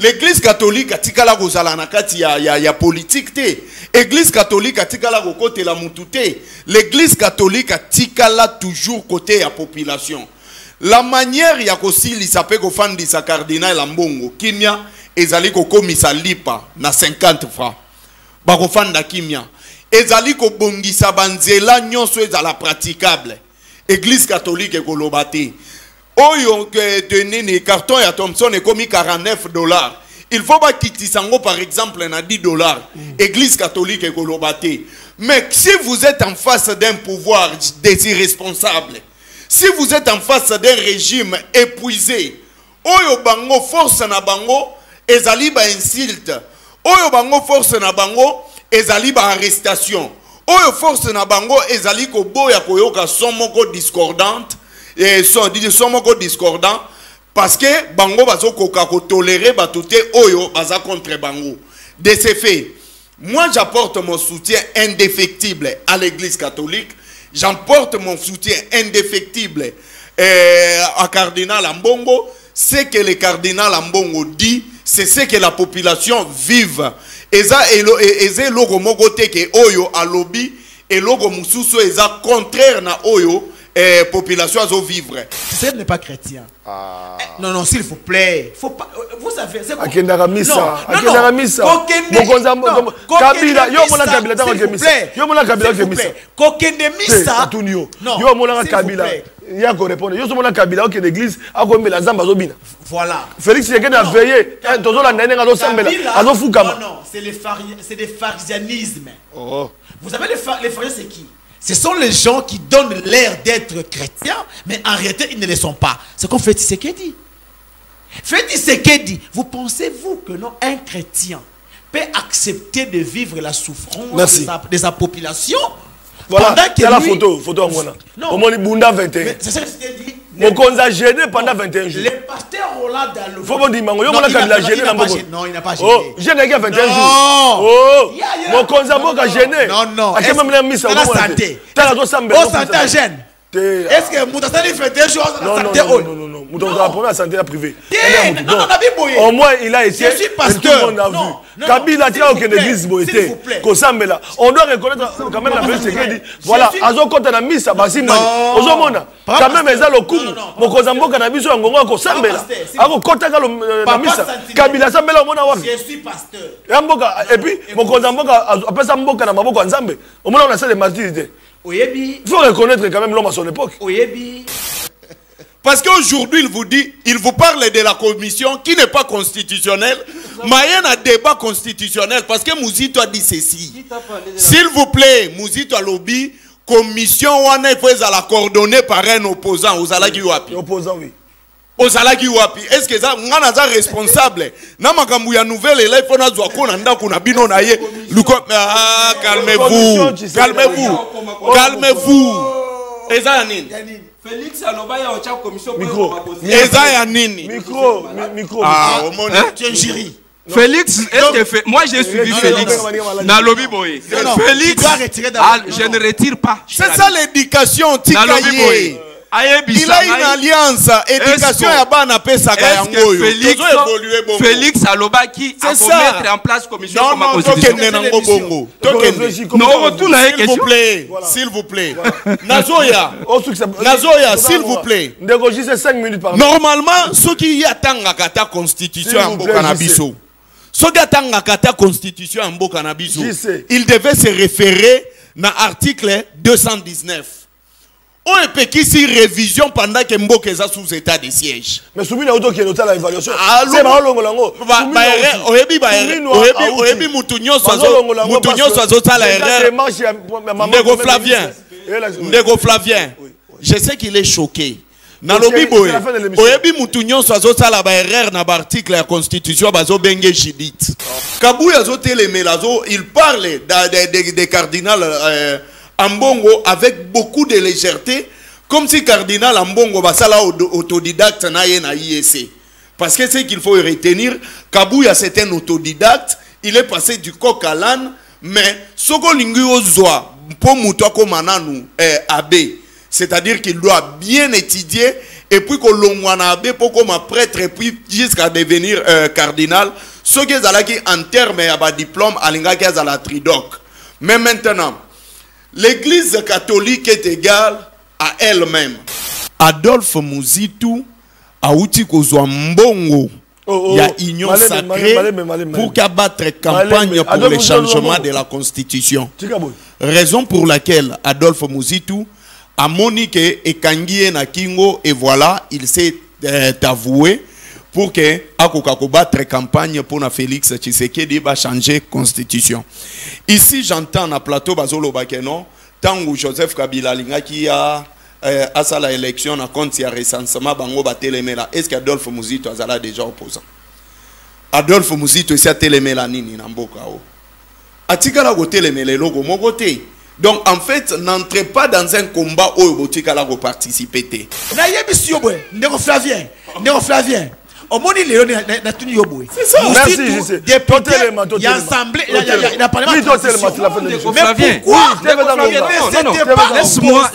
L'église catholique a tikala kozala na kati ya politique te. L'église catholique a tikala côté la mutute. L'église catholique a tikala toujours côté la population. La manière ya kosili sape ko fandi sa cardinal Ambongo kimia ezali ko komisa lipa na 50 francs. Ba ko fanda kimia ezali ko bongisa banzela nyonso ezala praticable. Église catholique ekolobate. Oyo donné les cartons à Thompson et commis 49 $. Il faut pas quitter sango par exemple na 10 $. Église catholique et golobate. Mais si vous êtes en face d'un pouvoir des irresponsables, si vous êtes en face d'un régime épuisé, oyo bango force na bango ezali ba insulte, oyo bango force na bango ezali ba arrestation, oyo force na bango ezali ko boya koyoka somoko discordante. Et sont discordants parce que bango bazo koka ko tolérer batouté oyo baza contre bango. De ces faits, moi j'apporte mon soutien indéfectible à l'église catholique, j'apporte mon soutien indéfectible à cardinal Ambongo. Ce que le cardinal Ambongo dit, c'est ce que la population vive. Eza logo mogote ke oyo alobi et logo mususu eza contraire na oyo population à vivre. Ce n'est pas chrétien. Non, non, s'il vous plaît. Faut pas, vous savez, c'est quoi? Voilà. Félix, c'est des pharisianismes. Vous savez, les pharisiens, c'est qui? Ce sont les gens qui donnent l'air d'être chrétiens, mais en réalité, ils ne le sont pas. C'est comme Félix Tshisekedi. Félix Tshisekedi, vous pensez-vous que non, un chrétien peut accepter de vivre la souffrance de sa population? Voilà, il y a la photo à moi. Au moins, Bunda 21. C'est ça que je t'ai dit. Mon conseil gêné pendant 21 jours. Le pasteur Roland Dalo. Faut me dire, non, il n'a pas gêné. Oh, j'ai gagné 21 jours. Oh, mon conseil a gêné. Non, non. Est-ce que même mis ça la santé. Oh, santé gêne. Est-ce que Moutassani fait des choses à la santé? Non, non. Moutassani a la santé privée. Non, au moins, il a été. Je suis pasteur. Tout le monde a vu. Kabila a aucune église. On doit reconnaître quand même la vérité qui dit voilà, Azo Kota na Misa, Basimani. Ozomona. Quand même, ils ont le coup. Mon Kozambo Kanabiso, Ngongo, Kosambela. Ako Kota na Misa. Kabila Sambela, Mona Wabi. Je suis pasteur. Et puis, mon Kozambo, après ça, Mboka na Maboko Nzambe. Au moins, on a ça les martyrs. Il faut reconnaître quand même l'homme à son époque. Parce qu'aujourd'hui, il vous parle de la commission qui n'est pas constitutionnelle, mais il y a un débat constitutionnel parce que Mouzito a dit ceci. S'il vous plaît, Mouzito a lobby, commission, il faut la coordonner par un opposant aux Alagi Wapi. Opposant, oui. Aux Alagi Wapi. Est-ce que ça, on est responsable? Namakambu ya nouvelle et là, il faut na zouako nanda kuna bino na ye. Calmez-vous. Calmez-vous. Calmez-vous. Eza yanini? Félix Aloba ya ocha commission micro. Eza yanini? Micro. Ah, au monde, tu es un jury. Félix, est-ce que moi j'ai suivi Félix dans lobby boy. Félix, je ne retire pas. C'est ça l'éducation Tikaye. Il a une alliance éducation ya bana pesa ga yango yo. Félix Aloba qui a mettre en place commission comme constitution. S'il vous plaît, s'il vous plaît. Nazoya, s'il vous plaît. Négocier 5 minutes par normalement, ceux qui y attendent la constitution en Bokanabiso. Ceux qui attendent la constitution en Bokanabiso, ils devaient se référer à l'article 219. On est péqué si révision pendant que Mboka est sous état de siège. Mais Soumina Auto qui est noté à l'évaluation. C'est pas longo. Ohebi Moutounio Soazo la erreur. Ndego Flavien. Je sais qu'il est choqué. Nalobi boy. Ohebi Moutounio Soazo la erreur na article la constitution bazo benge jidit. Kabouya zo telemelazo, il parle des cardinals Ambongo avec beaucoup de légèreté, comme si cardinal Ambongo basala autodidacte na IEC. Parce que c'est qu'il faut retenir, Kabouya c'est un autodidacte, il est passé du coq à l'âne, mais Soko Lingu Ozoa, pour Moutoko Mananu Abbé, c'est-à-dire qu'il doit bien étudier et puis que l'ongwanabe pour comme prêtre et puis jusqu'à devenir cardinal, ce qui est en termes de diplôme, alinga qui est à la tridoc. Mais maintenant, l'église catholique est égale à elle-même. Adolphe Muzitu a outi kozwa mbongo. Il y a union sacrée pour qu'abattre campagne pour le changement de la constitution. Raison pour laquelle Adolphe Muzitu a moniqué et kangie na kingo et voilà, il s'est avoué pour que Akokako battre campagne pour na Félix Tshisekedi va changer constitution. Ici j'entends na plateau Bazolo Bakeno tangu Joseph Kabila linga qui a à ça la élection na compte ya recensement bango batelemela. Est-ce qu'Adolphe Muzitu azala déjà opposant? Adolphe Muzitu esi atelemela nini na mboka o? Atikala go telemela logo mogote. Donc en fait, n'entrez pas dans un combat où botikala go participer. Na yebi yobwe, ndeko Flavien, ndeko Flavien. Au moins il est na tuni yobwe. C'est ça. Merci, je sais. Député, il y a assemblée, il y a parlement. Mais pourquoi?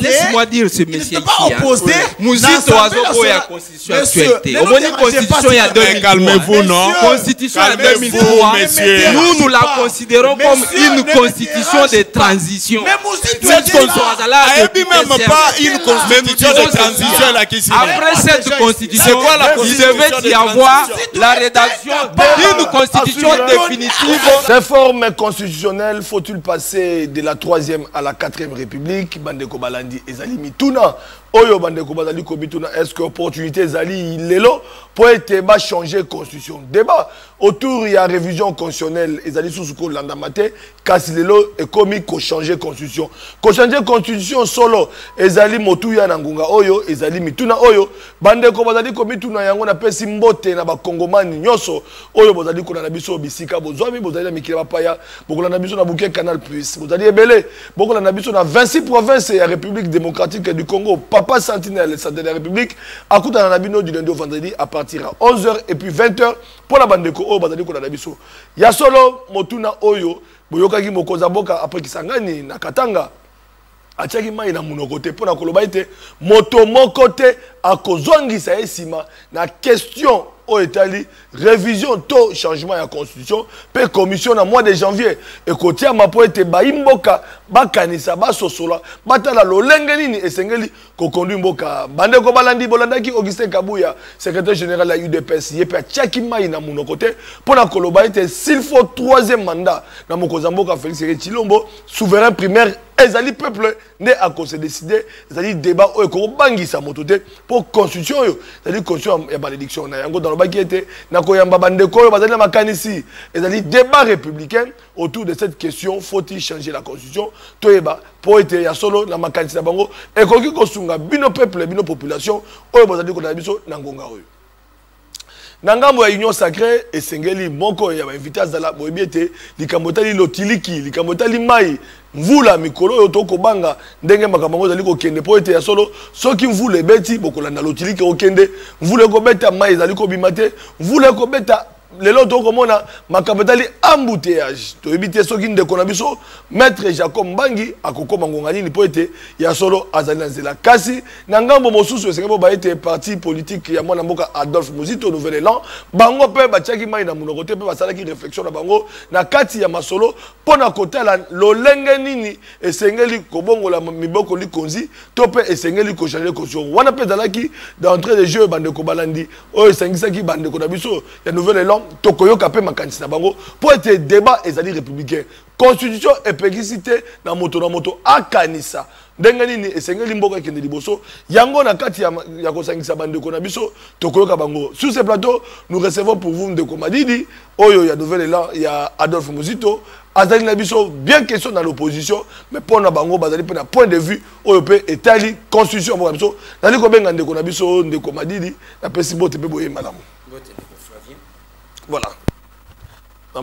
Laisse-moi dire ce monsieur qui Muzitu azoko ya constitution actualité. Au moins constitution il y a 2000. Calmez-vous, non? Constitution il y a 2003. Nous la considérons comme une constitution de transition. Cette constitution même pas une constitution de transition là qui. Après cette constitution, il devait y avoir la rédaction d'une constitution définitive. Ces formes constitutionnelles, faut-il passer de la 3e à la 4e République? Bandeko Balandi ezali mituna. Oyo bandeko bazali komituna. Est-ce que opportunité ezali lelo pour être changer constitution? Débat autour il y a révision constitutionnelle ezali sous ko landamate kasi lelo et komi ko changer constitution. Ko changer constitution solo ezali motuya na ngunga oyo ezali mituna oyo bandeko bazali komituna yango na pesi mbote na ba kongomani nyoso oyo bazali ko na biso bisika bozwami bozali na mikila paya bokola na biso na bouquet Canal Plus bozali ebele bokola na biso na 26 provinces ya République démocratique du Congo. Papa Sentinelle, de la République, à coup d'un abino du lundi au vendredi à partir à 11h et puis 20h pour la bande de Ko, Bazali Konabiso. Ya solo Motuna Oyo, Boyokagi Mokozaboka après Kisangani, Nakatanga, Achaki Mai na Munokote, pour la Kolobaite, Moto Mokote, à Kozongi Saesima, na question au Italie, révision, taux, changement de la constitution, puis commission en mois de janvier. Et côté à ma poète, Baimboka, Bakanisa, Basosola, Batala, Lolengenini et Sengeli, Kokondu Mboka, Bandeko Balandi, Bolandaki, Augustin Kabouya, secrétaire général de la UDPS, Yepe, Tchakima, na mon côté, pour la Kolobaite, s'il faut 3e mandat, dans mon Kozamboka, Félix Chilombo, souverain primaire, ezali peuple né à cause de décider, ezali débat au Ekobangi sa mototé pour constitution, ezali constitution et malédiction, na yango dans le baki était, na koyamba bandeko, bazali na makanisi, ezali débat républicain autour de cette question, faut-il changer la constitution, toyeba, pour être ya solo na makanisi na bango, et koki kosunga bino peuple, bino population, oyo bazali ko na biso na ngonga oyo. Nangambo ya union sacrée et sengeli moko ya invité azala boyebiete likamotali lotiliki likamotali mai mvula mikolo yo toko banga ndenge makambo zali ko kende po ete ya solo soki mvula ebeti bokolanda lotiliki okende mvula ko beta mai zali ko bimate mvula ko beta lelo toko mona makabetali embouteillage to ebite soki ndeko na biso maître Jacob Mbangi akokoma ngonga nini po ete ya solo azali nzela kasi na ngambo mosusu esengebo ba ete parti politique ya mwana mboka Adolphe Muzitu Nouvel Élan bango pe batiaki mai na munoko te pe basalaki réflexion na bango na kati ya masolo pona kotala lolenge nini esengeli kobongola miboko likonzi to pe esengeli ko changer constitution wana pe dalaki d'entrée de jeu bandeko balandi o esengisaki bandeko na biso ya Nouvel Élan tokoyoka pe makanisi na bango pour être débat ezali républicain constitution epekisité na moto akanisa ndenge nini esengeli mboka ekende liboso yango na kati ya kosangisa bandeko na biso tokoyoka bango. Sur ce plateau nous recevons pour vous Ndeko Madidi oyo ya Nouvel Élan ya Adolphe Muzitu azali na biso bien question dans l'opposition mais pour na bango bazali pe na point de vue oyo pe etali constitution mboka biso nali ko benga Ndeko na biso Ndeko Madidi na pesi bote pe boye malamu. Voilà. Au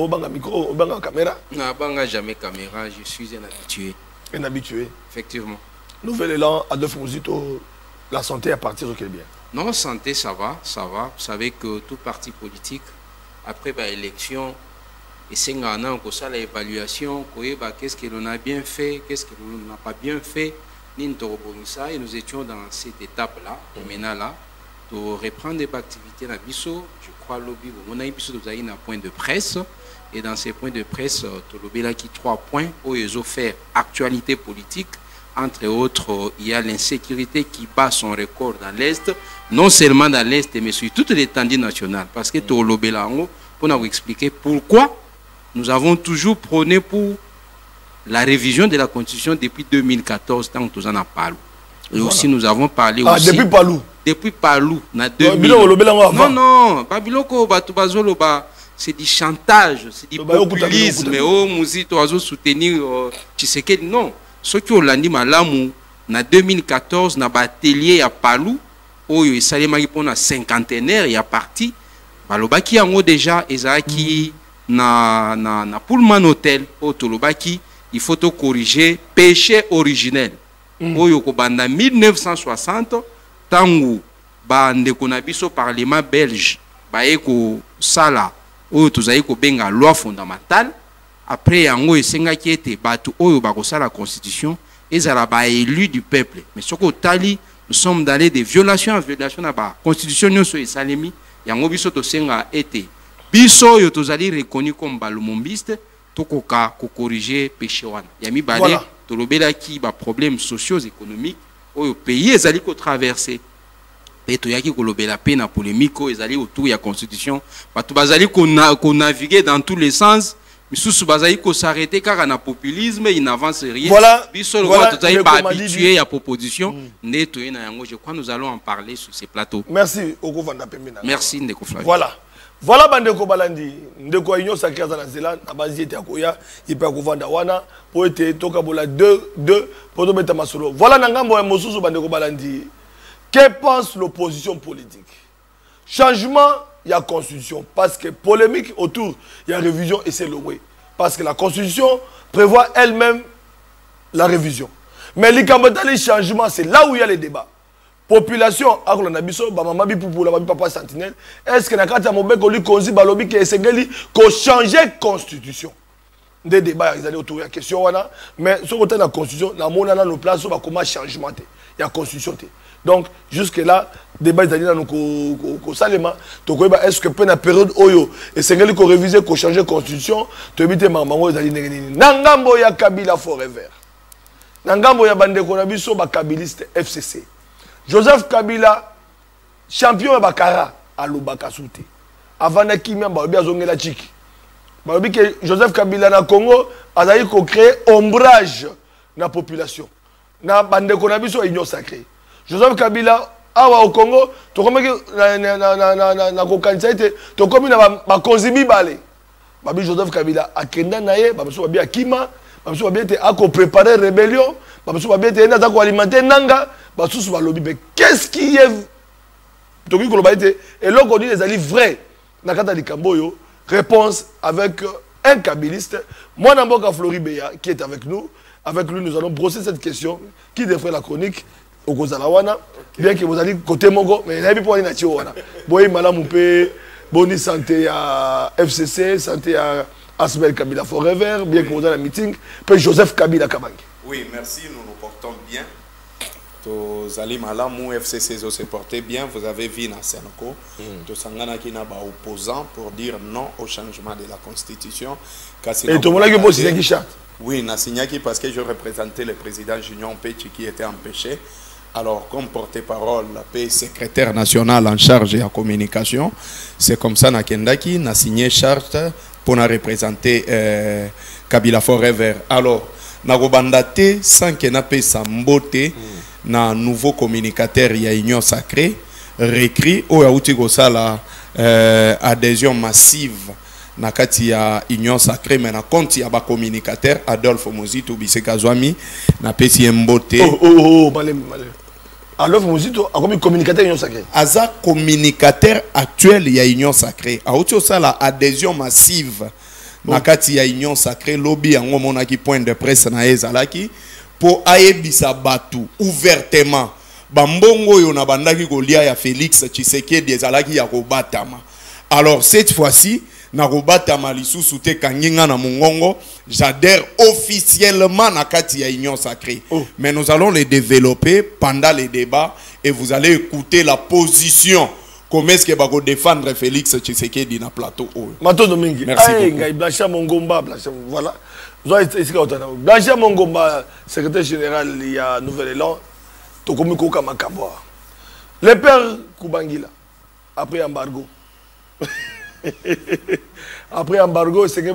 banga micro, au banga caméra. Non, banga jamais caméra, je suis un habitué. Un habitué. Effectivement. Nouvel Élan, Adolphe Muzitu, la santé à partir de quel bien? Non, santé, ça va, ça va. Vous savez que tout parti politique, après l'élection, et c'est un an qu'on a l'évaluation, qu'est-ce que l'on a bien fait, qu'est-ce que l'on n'a pas bien fait. Nintorobonisa, et nous étions dans cette étape-là, maintenant là, pour reprendre des activités dans Bisso, je crois lobby, on a eu un point de presse, et dans ces points de presse, tu lobby là qui 3 points où ils ont fait actualité politique. Entre autres, il y a l'insécurité qui bat son record dans l'Est, non seulement dans l'Est, mais sur toute l'étendue nationale. Parce que tu lobby là, pour nous expliquer pourquoi nous avons toujours prôné pour la révision de la Constitution depuis 2014, tant que nous en avons parlé. Et aussi, nous avons parlé aussi... Depuis Palou. Depuis Palou, na 2000. Non, Babiloko, c'est du chantage, c'est du populisme. Oh, musique, tu as soutenir Tshisekedi. Non, ce qui ont dit malamu, na 2014, na atelier à Palou, où il s'allait pour na cinquantenaire, il y a parti. Balobaki en haut déjà, Ezaki na Pullman Hotel, au Tolobaki, il faut te corriger péché originel. Oyo ko banda 1960. Tangu ba ndeko na biso parlement belge ba eko sala oyo tozali ko benga loi fondamentale après yango esengaki ete batu oyo ba ko sala constitution ezala ba élu du peuple mais soko tali nous sommes dans des violations en violation na ba constitution nyonso esalemi yango biso to senga ete biso oyo tozali reconnu comme balumombiste tokoka ko corriger péché wana ya mibale tolobela ki ba problèmes sociaux économiques au pays ezali ko traverser et to yaki ko lobela pe na polémique ezali autour de la constitution batu bazali ko naviguer dans tous les sens misusu bazali ko s'arrêter car na populisme il n'avance rien biso le roi tozali pas habitué à proposition neto na yango je crois nous allons en parler sur ces plateaux. Merci Okovanda Pemina. Merci Ndeko Flavie. Voilà bandeko balandi ndeko union sacrée na Zélande na base était akoya ipa kovanda wana po ete toka bola 2 pour mettre masolo. Voilà nangambo ya mosusu bandeko balandi. Que pense l'opposition politique? Changement il y a constitution parce que polémique autour il y a révision et c'est loué parce que la constitution prévoit elle-même la révision. Mais les changement c'est là où il y a les débats. Population akolo na biso ba mama bi pupu la ba papa sentinelle est-ce que na kati ya mobeko li konzi ba lobi ke esengeli ko changer constitution des débats ils allaient autour de la question wana mais ce côté la constitution na mona na nos places ba comment changement té il y a constitution té donc jusque là débat ils allaient na ko salema to ko ba est-ce que pe na période oyo esengeli ko réviser ko changer constitution to bité mamango ils allaient nini na ngambo ya Kabila forever na ngambo ya bandeko na biso ba kabiliste FCC Joseph Kabila, champion de Bakara, à l'Obakasouté. Avant de Kimia, Barobi a zongé la chic. Barobi que Joseph Kabila na Congo a créé ombrage dans la population. Na bande konabiso union sacrée. Joseph Kabila, awa au Congo, to comme que na kokanisa ete, to comme na ba konzibi balé. Babi Joseph Kabila a kenda naye, babiso babi a Kima, babiso babi ete a ko préparer rébellion, babiso babi ete na ko alimenter nanga. Mais qu'est-ce qui est et là on dit les alliés vrais Nakata Likamboyo réponse avec un kabiliste moi Namboka Floribéa qui est avec nous nous allons brosser cette question qui devrait la chronique au Kozalawana bien que vous allez côté Mongo mais il n'y a pas de wana boy malamu pe boni santé à FCC santé à Asbel Kabila Forever bien que vous allez un meeting puis Joseph Kabila Kabangi. Oui merci nous nous portons bien. Zali Malamou FCC se portait bien, vous avez vu dans Senoko, de Sangana qui n'a pas opposant pour dire non au changement de la constitution. Et tout le monde a signé qui charte? Oui, n'a signé parce que je représentais le président Junior Pechi qui était empêché. Alors, comme porte-parole, la paix secrétaire national en charge de la communication, c'est comme ça Nakendaki n'a signé charte pour représenter Kabila Forever. Alors, Nagobandate sans qu'il n'a pas sa beauté. Na nouveau communicateur il y a union sacrée réécrit au yaouti la adhésion massive na kati ya union sacrée mais na compte ya ba communicateur Adolphe Mozito Bisekazwami na pesi mbote malem Adolphe Mozito a comme communicateur union sacrée aza communicateur actuel ya union sacrée aouti la adhésion massive na kati ya union sacrée lobby yango monaki point de presse na ezalaki pour aebisa batu ouvertement bambongo yo na bandaki kolia ya Félix Tshisekedi ezalaki ya kobatama. Alors cette fois-ci Narobata malisusu te kanginga na mongongo. J'adhère officiellement na kati ya Union Sacrée. Mais nous allons les développer pendant les débats et vous allez écouter la position. Comment est-ce que va défendre Félix Tshisekedi na plateau? Mato Domingue. Merci beaucoup. Blanchard Mongomba, voilà. Blanchard Mongomba, secrétaire général, il y a Nouvel Élan. Tokomiko Kamakabwa. Le père Kubangila, après embargo. Après embargo, c'est que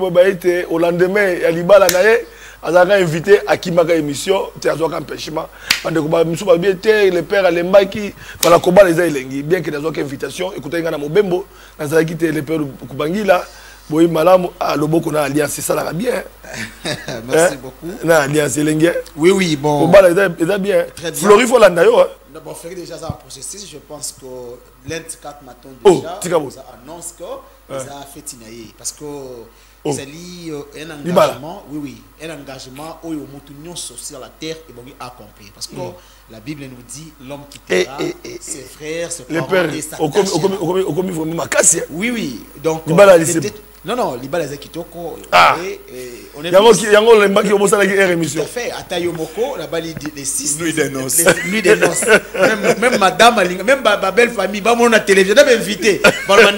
au lendemain, il y a Libala Naye, on a invité à Kimaka émission, théâtre empêchement. Le père Alemba qui, voilà, combat les Aïlengi, bien que dans une invitation, écoutez, il y a Mobembo, on a quitté le père Kubangila. Oui, madame, le beau qu'on a alliance, c'est ça la bien. Merci beaucoup. Non, alliance, oui, oui, bon. Combat les Aïlengi, bien. Flori Folanda, d'abord, faire déjà ça en processus, je pense que l'N4 matin déjà, vous annonce que vous avez fait Tinaï. Parce que c'est un engagement, oui, oui, un engagement où il y a sur la terre et bon, accompli. Parce que la Bible nous dit l'homme qui quittera ses frères, ses parents et sa tâche. Oui, oui. Donc, non, non, Libala Zekitoko. On est tout à fait. À Tayomoko, la bali des 6 nuits des noces. Nuits des noces. Même madame, même ma belle famille, on a télévision, on a invité.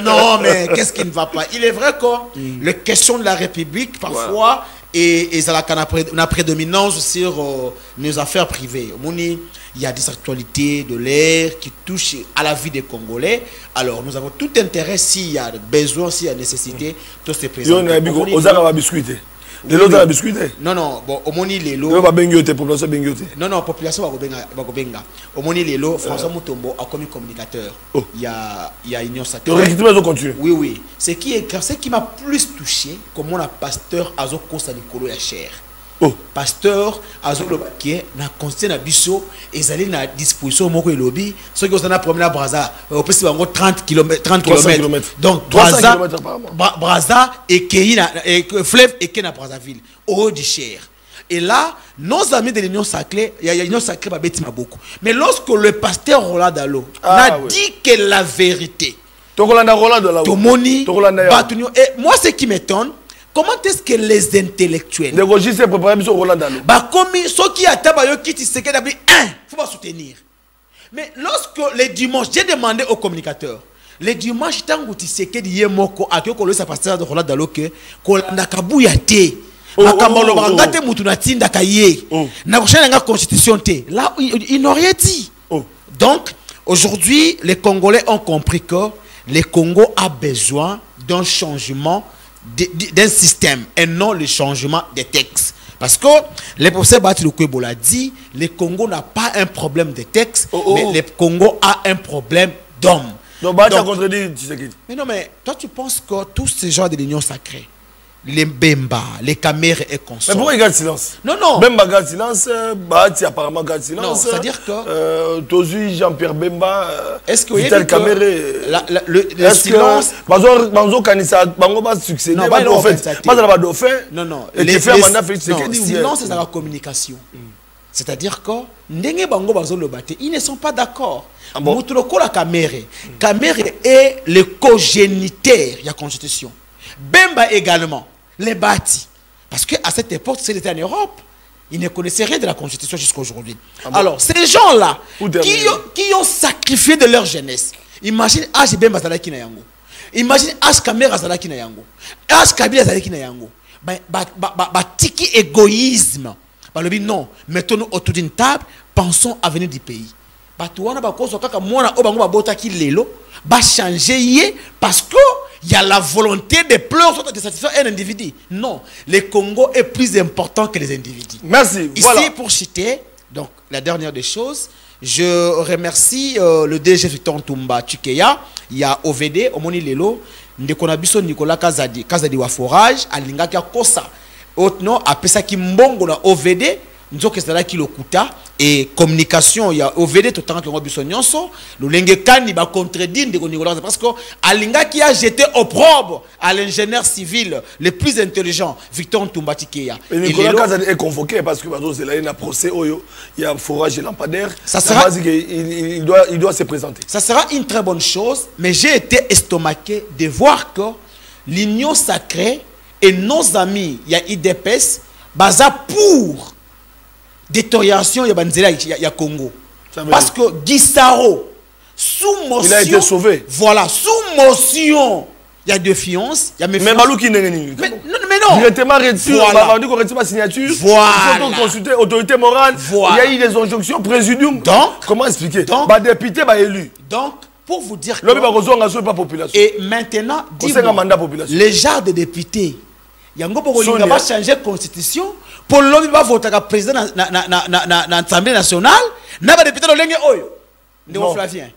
Non, mais qu'est-ce qui ne va pas? Il est vrai que les questions de la République, parfois, et ça a une prédominance sur nos affaires privées. Il y a des actualités de l'air qui touchent à la vie des Congolais. Alors, nous avons tout intérêt, s'il y a besoin, s'il y a nécessité, de se présenter. Non, non, bon, au moni les lots. Non, non, population va benga. Au moni les lots, François Mutombo a commis communicateur. Il y a Union Sacrée. Oui, oui. Ce qui m'a plus touché, comme on a pasteur Azoko Sanikolo ya cher. Pasteur Azoko qui na conscient na biso et allé na disposition moko et lobby ceux qui sont na promener à Brazza au plus 30 km. Donc Brazza et Keina et fleuve et Kena Brazzaville au du cher. Et là, nos amis de l'Union Sacrée, il y a l'Union Sacrée va bêtir beaucoup. Mais lorsque le pasteur Roland Dalo n'a dit que la vérité, et moi ce qui m'étonne, comment est-ce que les intellectuels comme ceux qui attendent qui se faut pas soutenir. Mais lorsque les dimanches, j'ai demandé aux communicateurs, les dimanches, tant que tu sais que die moko a que le pasteur de Roland Dalo que kolanda kabuya te akambalo bangate mutu na tinda kaye na prochaine nga constitution te. Là ils n'ont rien dit. Donc aujourd'hui, les Congolais ont compris que le Congo a besoin d'un changement d'un système et non le changement des textes. Parce que le professeur Batiloukwebo l'a dit, le Congo n'a pas un problème de texte, mais le Congo a un problème d'homme. Mais non, mais toi tu penses que tous ces gens de l'Union Sacrée, les Bemba, les caméras et consorts. Mais pourquoi il garde silence? Non, non. Bemba garde silence, Bahati apparemment garde silence. Non, c'est-à-dire que... Tozu, Jean-Pierre Bemba, est-ce que Vital Caméré... Le silence... Banzo Kanissa, Bango va succéder. Non, pas de dauphin. Non, non. Et qui fait un mandat Félix Tshisekedi. Non, silence, c'est dans la communication. C'est-à-dire que Ndenge Bango Bazo le bâté, ils ne sont pas d'accord. Moutuloko la Caméré. Caméré est le cogéniteur de la Constitution. Bemba également. Les bâtis. Parce qu'à cette époque, c'était en Europe. Ils ne connaissaient rien de la Constitution jusqu'à aujourd'hui. Alors, ces gens-là, qui ont sacrifié de leur jeunesse, imagine H. Bemba Zalaki na yango. Imagine H. Kamera Zalaki na yango. H. Kabila Zalaki na yango. Tiki égoïsme. Non, mettons-nous autour d'une table, pensons à venir du pays. Batouana bakoso kaka mwana obango babota ki lelo ba changer parce que il y a la volonté de pleurer de satisfaire un individu. Non, le Congo est plus important que les individus. Merci. Ici voilà. Pour citer donc la dernière des choses, je remercie le DG Victor Ntumba Tshikeya, il y a OVD Omoni Lelo, Ndekonabiso Nicolas Kazadi wa forage alinga kia kosa. Autrement après qui mbongo na OVD nous que c'est là qui le coûta et communication il y a OVD tout temps que on biso nyonso le lengekani ba contredire de Nicolas parce que alinga qui a jeté opprobre à l'ingénieur civil le plus intelligent Victor Ntumba Tshikeya. Et Nicolas Kazadi est convoqué parce que c'est là il y a un procès il y a forage et lampadaire. Ça sera il doit se présenter. Ça sera une très bonne chose, mais j'ai été estomaqué de voir que l'union sacrée et nos amis, il y a IDPS, baza pour détérioration, il y a Congo. Parce que Guissaro, sous motion. Il a été sauvé. Voilà, sous motion. Il y a défiance, il y a méfiance. Mais Malou qui n'est rien. Mais non. Directement retiré, voilà. on dit qu'on retire ma signature. Voilà. Il faut consulter l'autorité morale. Voilà. Il y a eu des injonctions présidium. Donc, comment expliquer? Donc, député, élu. Donc, pour vous dire que... Et maintenant, les genres de députés, il y a un groupe qui va changer la constitution pour l'homme va voter comme président dans l'Assemblée nationale. Il y a des députés qui ont Flavien.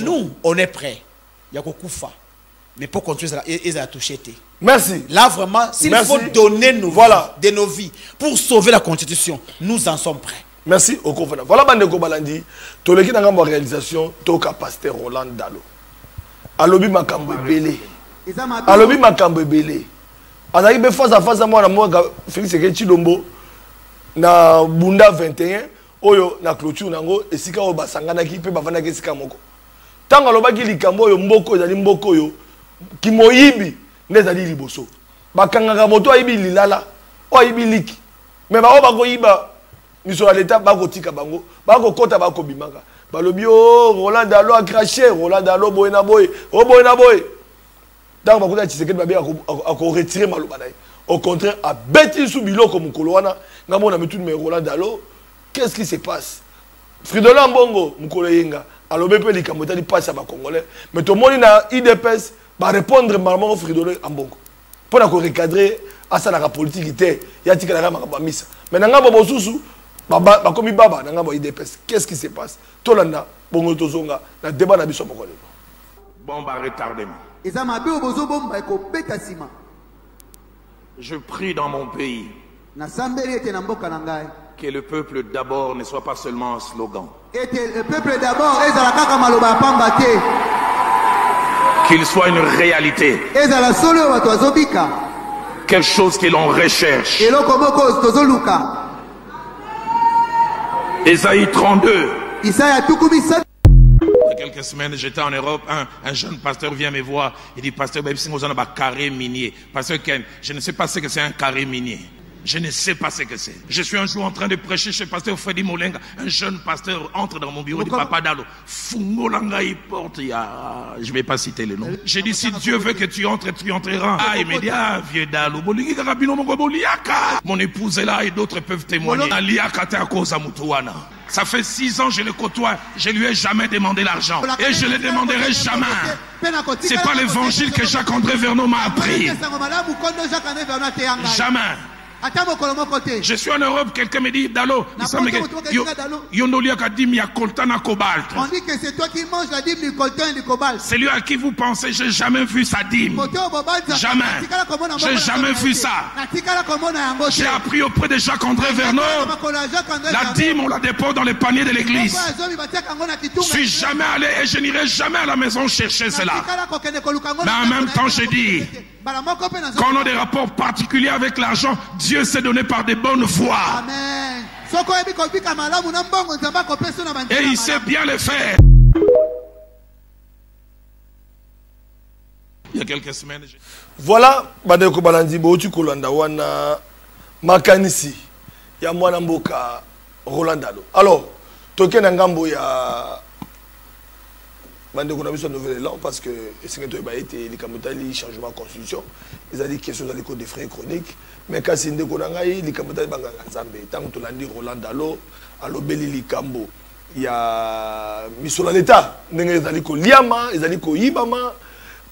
Nous, on est prêts. Il y a beaucoup de fois. Mais pour continuer, ils ont touché. Merci. Là, vraiment, s'il faut donner de nos vies pour sauver la constitution, nous en sommes prêts. Merci au conférence. Voilà, Bandeko Balandi. Tout le qui n'a pas réalisation, Toka Pasteur Roland Dalo. Alobi Makambo Belé. Alobi Makambo Belé. Azaki face à face à moi, Félix Chilombo, na Bunda 21, Oyo, na clôture, nango, et Sika Obasangana qui peut bavana que Sika Moko. Tant que l'obaki likambo yo mboko, zali mboko yo, ki moyibi, ne zali liboso. Bakangaka moto ayibi lilala, o ayibi liki. Mais ba bako yiba, miso à l'état bako tika bango, bako kota bako bimaka. Balobi o, Roland Dalo a craché, Roland Dalo boyena boy, o boyena boy. Tant que bakota Tshisekedi babe a retirer maloba naï. Au contraire, a bêti sous bilo comme Koloana, ngamo na mitu mais Roland Dalo, qu'est-ce qui se passe? Fridola Mbongo, Mukolo Yenga. Alors, BP, les Camotali passent à Congolais. Mais tout le monde a IDPS va répondre normalement au Fridolé en bon. Pour recadrer à ça la politique, il y a des gens. Mais dans le sous comme Baba, dans IDPS, qu'est-ce qui se passe? Tolanda, Bongo Tozonga, dans le débat de Bissau Mokole. Bon, bah, retardement. Je prie dans mon pays que le peuple d'abord ne soit pas seulement un slogan. Le peuple d'abord, qu'il soit une réalité. Quelque chose que l'on recherche. Ésaïe 32. Il y a quelques semaines, j'étais en Europe, un jeune pasteur vient me voir, il dit, pasteur, on a un carré minier. Pasteur Ken, je ne sais pas ce que c'est un carré minier. Je ne sais pas ce que c'est. Je suis un jour en train de prêcher chez pasteur Freddy Molenga. Un jeune pasteur entre dans mon bureau, dit Papa Dalo, Fungolanga il porte, je ne vais pas citer le nom. J'ai dit, si Dieu veut que tu entres, tu entreras. Ah, il me dit, ah, vieux Dalo, mon épouse est là et d'autres peuvent témoigner. Ça fait 6 ans que je le côtoie, je lui ai jamais demandé l'argent. Et je ne le demanderai jamais. C'est pas l'évangile que Jacques-André Vernon m'a appris. Jamais. Je suis en Europe, quelqu'un me dit, Dalo, on dit que c'est toi qui manges la dîme du coltan et du cobalt. C'est lui à qui vous pensez, j'ai jamais vu sa dîme. Jamais. J'ai jamais vu ça. J'ai appris auprès de Jacques-André Vernon. La dîme, on la dépose dans les paniers de l'église. Je suis jamais allé et je n'irai jamais à la maison chercher cela. Mais en même temps, je dis, quand on a des rapports particuliers avec l'argent, Dieu s'est donné par des bonnes voies. Amen. Et il sait bien le faire. Il y a quelques semaines. Voilà, Badeko Balandi, Bouti Kolanda, Wana, Makanisi, Yamwana Mboka, Roland Dalo. Alors, Token Ngambo, il y a. Bandeko na biso nouvelle élan parce que c'est que a été les camotali changement de constitution ils ont dit question dans les codes des frais chroniques mais quand c'est ndeko nangai les camotali banganga nzambe tant que landi Roland Dalo alobeli likambo il y a misola l'état ndenge ezali ko liama ezali ko yibama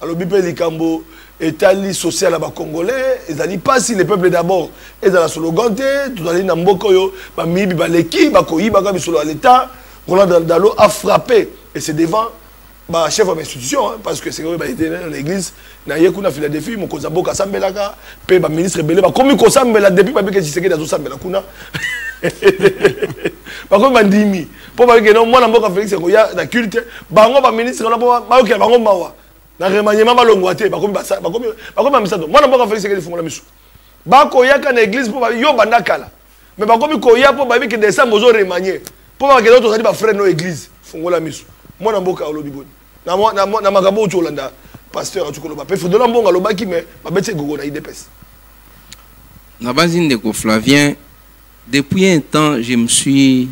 alobi pe likambo etali social à ba congolais ezali pas si les peuples d'abord ezala slogan te tout ali na mboko yo ba mibi ba leki ba ko yiba ka misola l'état Roland Dalo a frappé et c'est devant bah chef d'institution hein, parce que c'est que bah était dans l'église na yekuna Philadelphie mon kozambo kasambelaka pe ba ministre belé ba comme kosambela depuis ba beke Tshisekedi azo sambela kuna ba comme bandimi po ba ke non mwana mboka Félix ko ya na culte bango ba ministre na ba ok bango mawa na remaniement balongwa te ba comme ba misado mwana mboka Félix ke fungola misu ba ko yaka na église po ba yo bandakala mais ba comme ko ya po ba beke décembre ozo remanier po ba ke d'autres ba frère no église fungola misu mwana mboka olobi boni na makambo Tolanda pasteur tu koloba pe Fridolin Mbongo aloba ki mais ba betse gogo na IDPS na base de Flavien. Depuis un temps, je me suis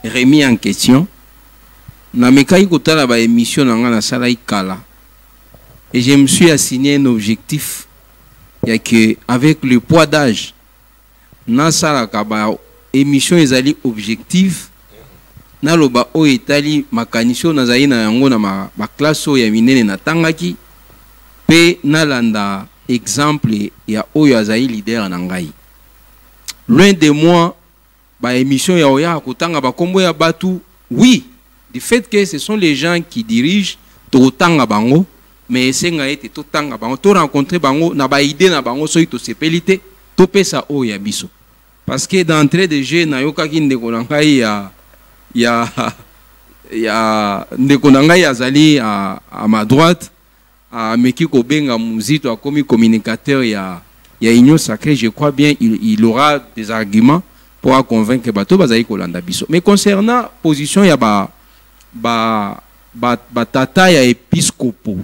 remis en question. Na mekai kotala ba émission na sala ikala. Et je me suis assigné un objectif. Il y a que avec le poids d'âge, na sala ka ba émission ezali objectif. Na loba o etali makanisho na zaina yango na ma classe o ya minene na tangaki. Pe na landa exemple ya oyo azali leader na ngai. Loin de moi, ba émission ya oya kotanga ba kombo ya batu, oui, du fait que ce sont les gens qui dirigent to tanga bango, mais esenga ete to tanga bango, to rencontrer bango na ba idée na bango so to sepelité, to pesa oya biso. Parce que d'entrée de jeu na yoka ki ndeko na ngai ya ndeko na ngai azali à ma droite, à meki ko benga muzito akomi communicateur ya Union Sacrée, je crois bien il aura des arguments pour convaincre bato bazali kolanda biso. Mais concernant position ya tata ya épiscopo,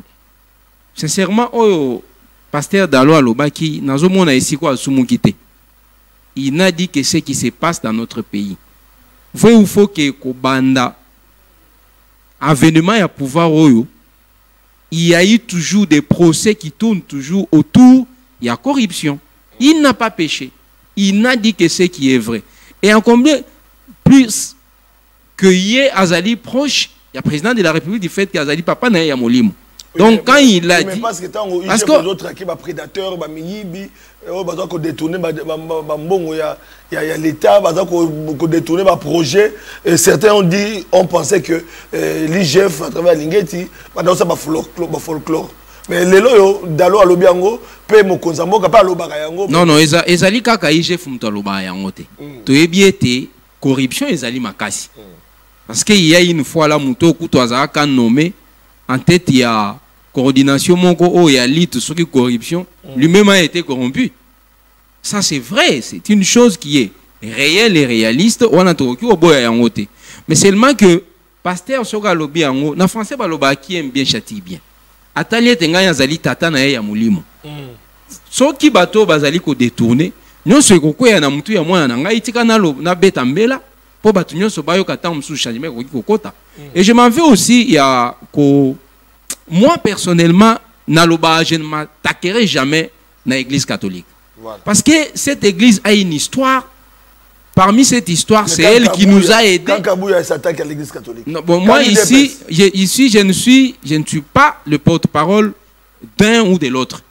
sincèrement oyo pasteur Dalo alobaki nazomona esiko asumuki te. Il n'a dit que ce qui se passe dans notre pays. Il faut que kobanda avènement ya pouvoir oyo, il y a eu toujours des procès qui tournent toujours autour de la corruption. Il n'a pas péché. Il n'a dit que ce qui est vrai. Et en combien plus que hier Azali proche, il y a président de la République du fait qu'Azali papa n'a pas molimo. Donc quand il a dit parce que d'autres qui ba prédateurs ba miyibi ba ko détourner ba mbongo ya l'état ba ko détourner ba projet, et certains ont pensé que l'IGF à travers Lingeti ba dans ça ba folklore. Mais les loyo Dalo alobi yango pe mokonza mboka pa alobaka yango. Non ezali kaka IGF muto aloba yango te. To yebiete corruption ezali makasi. Parce qu'il y a une fois là muto kuto azaka nommé en tête il y a coordination moko o ya lit sur qui corruption, lui-même a été corrompu. Ça c'est vrai, c'est une chose qui est réelle et réaliste. On a toki o boya yango te. Mais seulement que pasteur soka lobi yango na français baloba qui aime bien châtie bien. Atali tenganya zali tata na ya mulimo. Soki bato bazali ko détourner, nyonso ekoko ya na mutu ya mwana na ngai tika na beta mbela po bato nyonso bayo kata musu changement ko kokota. Et je m'en veux aussi il y a ko moi personnellement naloba je ne m'attaquerai jamais na l'église catholique. Voilà. Parce que cette église a une histoire. Parmi cette histoire, c'est elle qui nous a aidés. Quand Kabouya s'attaque à l'église catholique. Non, bon, moi ici, je ne suis pas le porte-parole d'un ou de l'autre.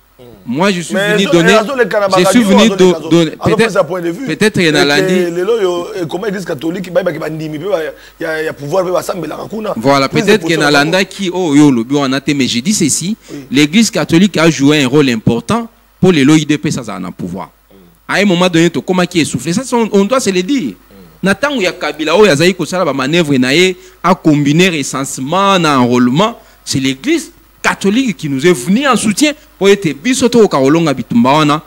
Moi, je suis venu donner. Je suis venu donner. Peut-être qu'il y en a lundi. Comment l'église catholique, il y a pouvoir. Voilà, peut-être qu'il y en a lundi qui, mais je dis ceci, l'église catholique a joué un rôle important pour les l'OIDP, ça a un pouvoir. À un moment donné, comment qui est soufflé, ça on doit se le dire. Nathan ya Kabila o yazali ko sala ba manœuvre naé à combiner recensement na enrôlement, c'est l'église catholique qui nous est venue en soutien pour être bisoto au Karolonga bitumbawana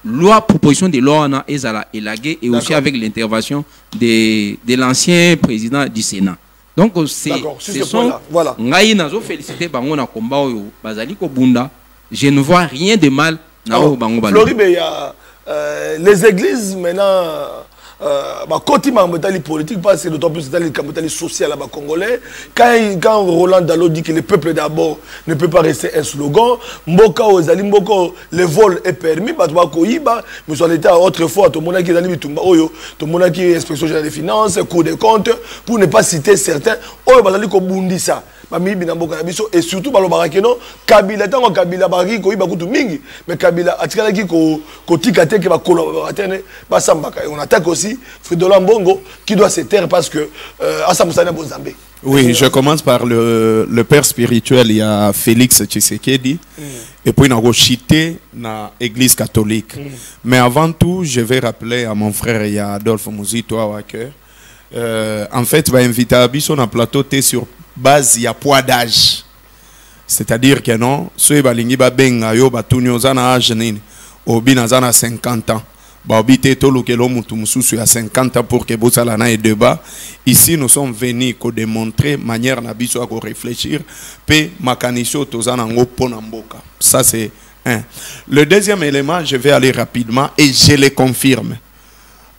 loi proposition de loi na ezala élagué et aussi avec l'intervention de l'ancien président du Sénat. Donc c'est voilà. Ngai nazo féliciter bango na combat oyo bazali ko bunda, je ne vois rien de mal na o bango balo. Les églises maintenant côté politique parce que d'autant plus dans social à congolais quand Roland Dalo dit que le peuple d'abord ne peut pas rester un slogan mboka ozali mboko le vol est permis ba koyiba mais sur l'état autrefois tout le monde qui est bitumba oyo tout le monde qui est inspection générale des finances cour des comptes pour ne pas citer certains oyo bazali ko bundisa et surtout Kabila tango Kabila baki ko iba kutu mingi mais Kabila atikala ki ko tikate ke ba collaborateur ba sambaka on attaque aussi Fridolin Mbongo qui doit se taire parce que Asamusana Bozambe. Oui, je commence par le père spirituel, il y a Félix Tshisekedi et puis il a chité dans l'église catholique. Mais avant tout, je vais rappeler à mon frère il y a Adolphe Muzito Awaker. En fait, va inviter à Bisson à plateau sur base il y a poids d'âge, c'est-à-dire que non ceux balingi ba benga yo batunyo zana âge nini obina zana 50 ans Babité Tolokelo Mutumususu à 50 ans pour que Bosalana et débat. Ici, nous sommes venus pour démontrer manière nabiso à réfléchir. Pe makanisho tozanango ponamboka. Ça, c'est un. Le deuxième élément, je vais aller rapidement et je le confirme.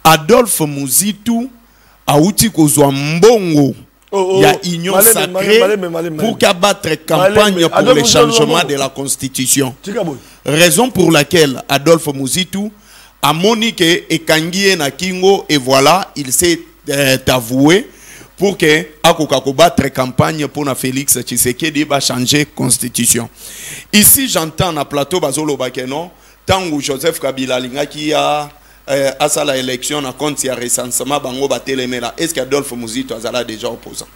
Adolphe Muzitu a outi kozwa mbongo. Il y a union sacrée pour qu'abattre campagne pour le changement de la Constitution. Raison pour laquelle Adolphe Muzitu a moniqué et Kangie na Kingo et voilà, il s'est avoué pour que Akokako battre campagne pour na Félix Tshisekedi va changer Constitution. Ici, j'entends na plateau Bazolo Bakeno, tangu Joseph Kabila linga qui a à ça la élection à compte il y a recensement bango batelemela. Est-ce qu'Adolphe Muzitu azala déjà opposant?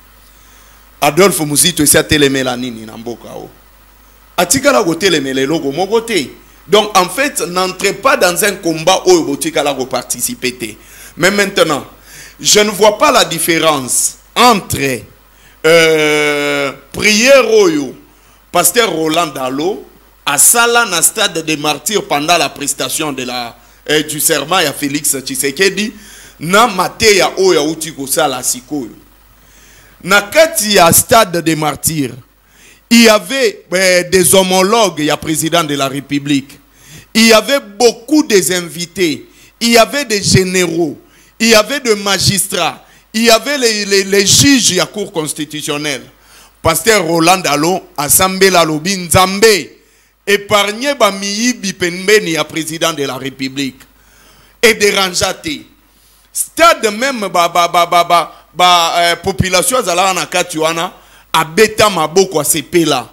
Adolphe Muzitu esi atelemela nini na mboka o. Atikala go telemela logo mogote. Donc en fait, n'entrez pas dans un combat où botikala go participer. Mais maintenant, je ne vois pas la différence entre prière oyo pasteur Roland Dalo à Sala na stade des martyrs pendant la prestation de la du serment à Félix Tshisekedi na mateya oya uti ko sala sikoyo na kati ya stade des martyrs il y avait des homologues, il y a président de la République, il y avait beaucoup des invités, il y avait des généraux, il y avait des magistrats, il y avait les juges de la Cour constitutionnelle. Pasteur Roland Dalo assemblé la lobi Nzambe épargné Bamiyi Bipenbeni à président de la République et dérangeaté. Stade même population zala na katuana abeta maboko a CP là.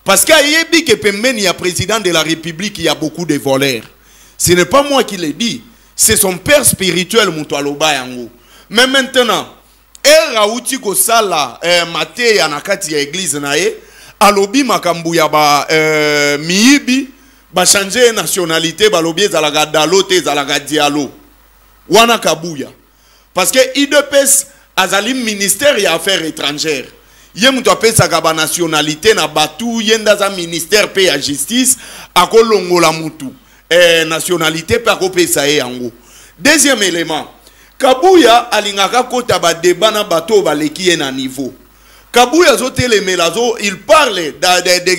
Parce qu'il y a que Pembeni a président de la République, il y a beaucoup de voleurs. Ce n'est pas moi qui le dis, c'est son père spirituel Moutoualoba Yango. Mais maintenant, Raouti Kosala Maté Yanakati église nae alobi makambu ya ba miibi ba changer nationalité ba lobi zalaga dalo te zalaga dialo wana kabuya parce que IDPS azali ministère ya affaires étrangères yemu to pesa ba nationalité na batu yenda za ministère pe ya justice akolongola mutu nationalité pa ko pesa yango. Deuxième élément, kabuya alingaka kota ba débat na bato ba leki na niveau. Kabouya Zotele Melazo, il parle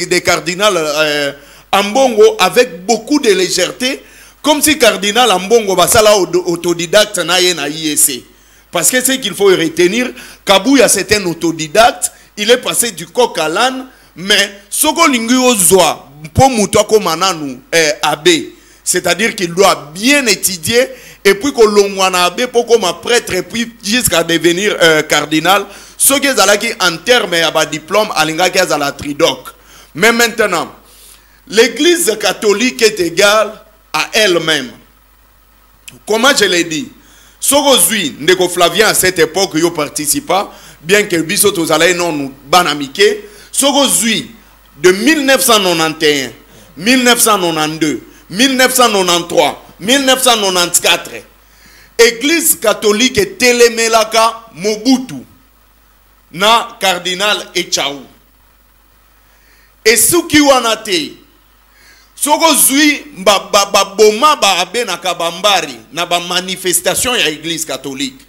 des cardinals Ambongo avec beaucoup de légèreté, comme si cardinal Ambongo basala autodidacte na IEC. Parce que ce qu'il faut retenir, Kabouya c'est un autodidacte, il est passé du coq à l'âne, mais Soko Lingu Ozoa, pour Moutouako Mananu Abbé, c'est-à-dire qu'il doit bien étudier, et puis que l'Ongwana Abbé, pour comme prêtre, et puis jusqu'à devenir cardinal. Ce qui est en termes de diplôme, à la tridoc. Mais maintenant, l'église catholique est égale à elle-même. Comment je l'ai dit? Sogozui, Ndeko Flavien à cette époque, il participa, bien que Bissot aux allées non nous banamiqué. Sogozui, de 1991, 1992, 1993, 1994, église catholique est Télémelaka Mobutu. Na cardinal Echaou. Et ce qui wana te soko zui boma ba abe na kabambari na ba manifestation ya église catholique.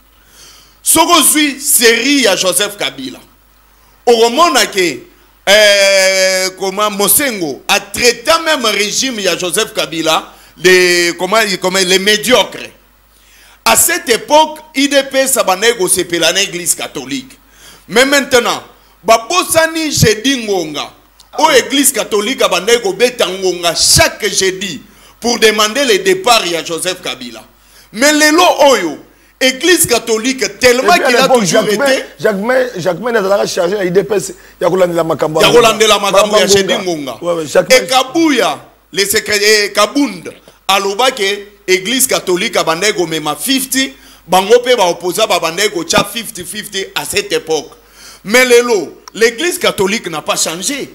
Soko zui série ya Joseph Kabila. Oromona ke comment Mosengo a traité même régime ya Joseph Kabila les médiocres. À cette époque, IDP sabanego sepela na église catholique. Mais maintenant, babosani jeudi ngonga, au église catholique abaneko beta ngonga chaque jeudi pour demander le départ à Joseph Kabila. Mais le lo oyo, église catholique tellement qu'il a toujours été. Jacques a chargé à IDPS, il y a Rolande la Makambo. Il y a Rolande la Makambo ya jeudi ngonga. Et Kabouya, le secrétaire Kabund, alobake église catholique abaneko mema 50. Bangope ba opposa ba bandeko cha 50-50 à cette époque. Mais l'église catholique n'a pas changé.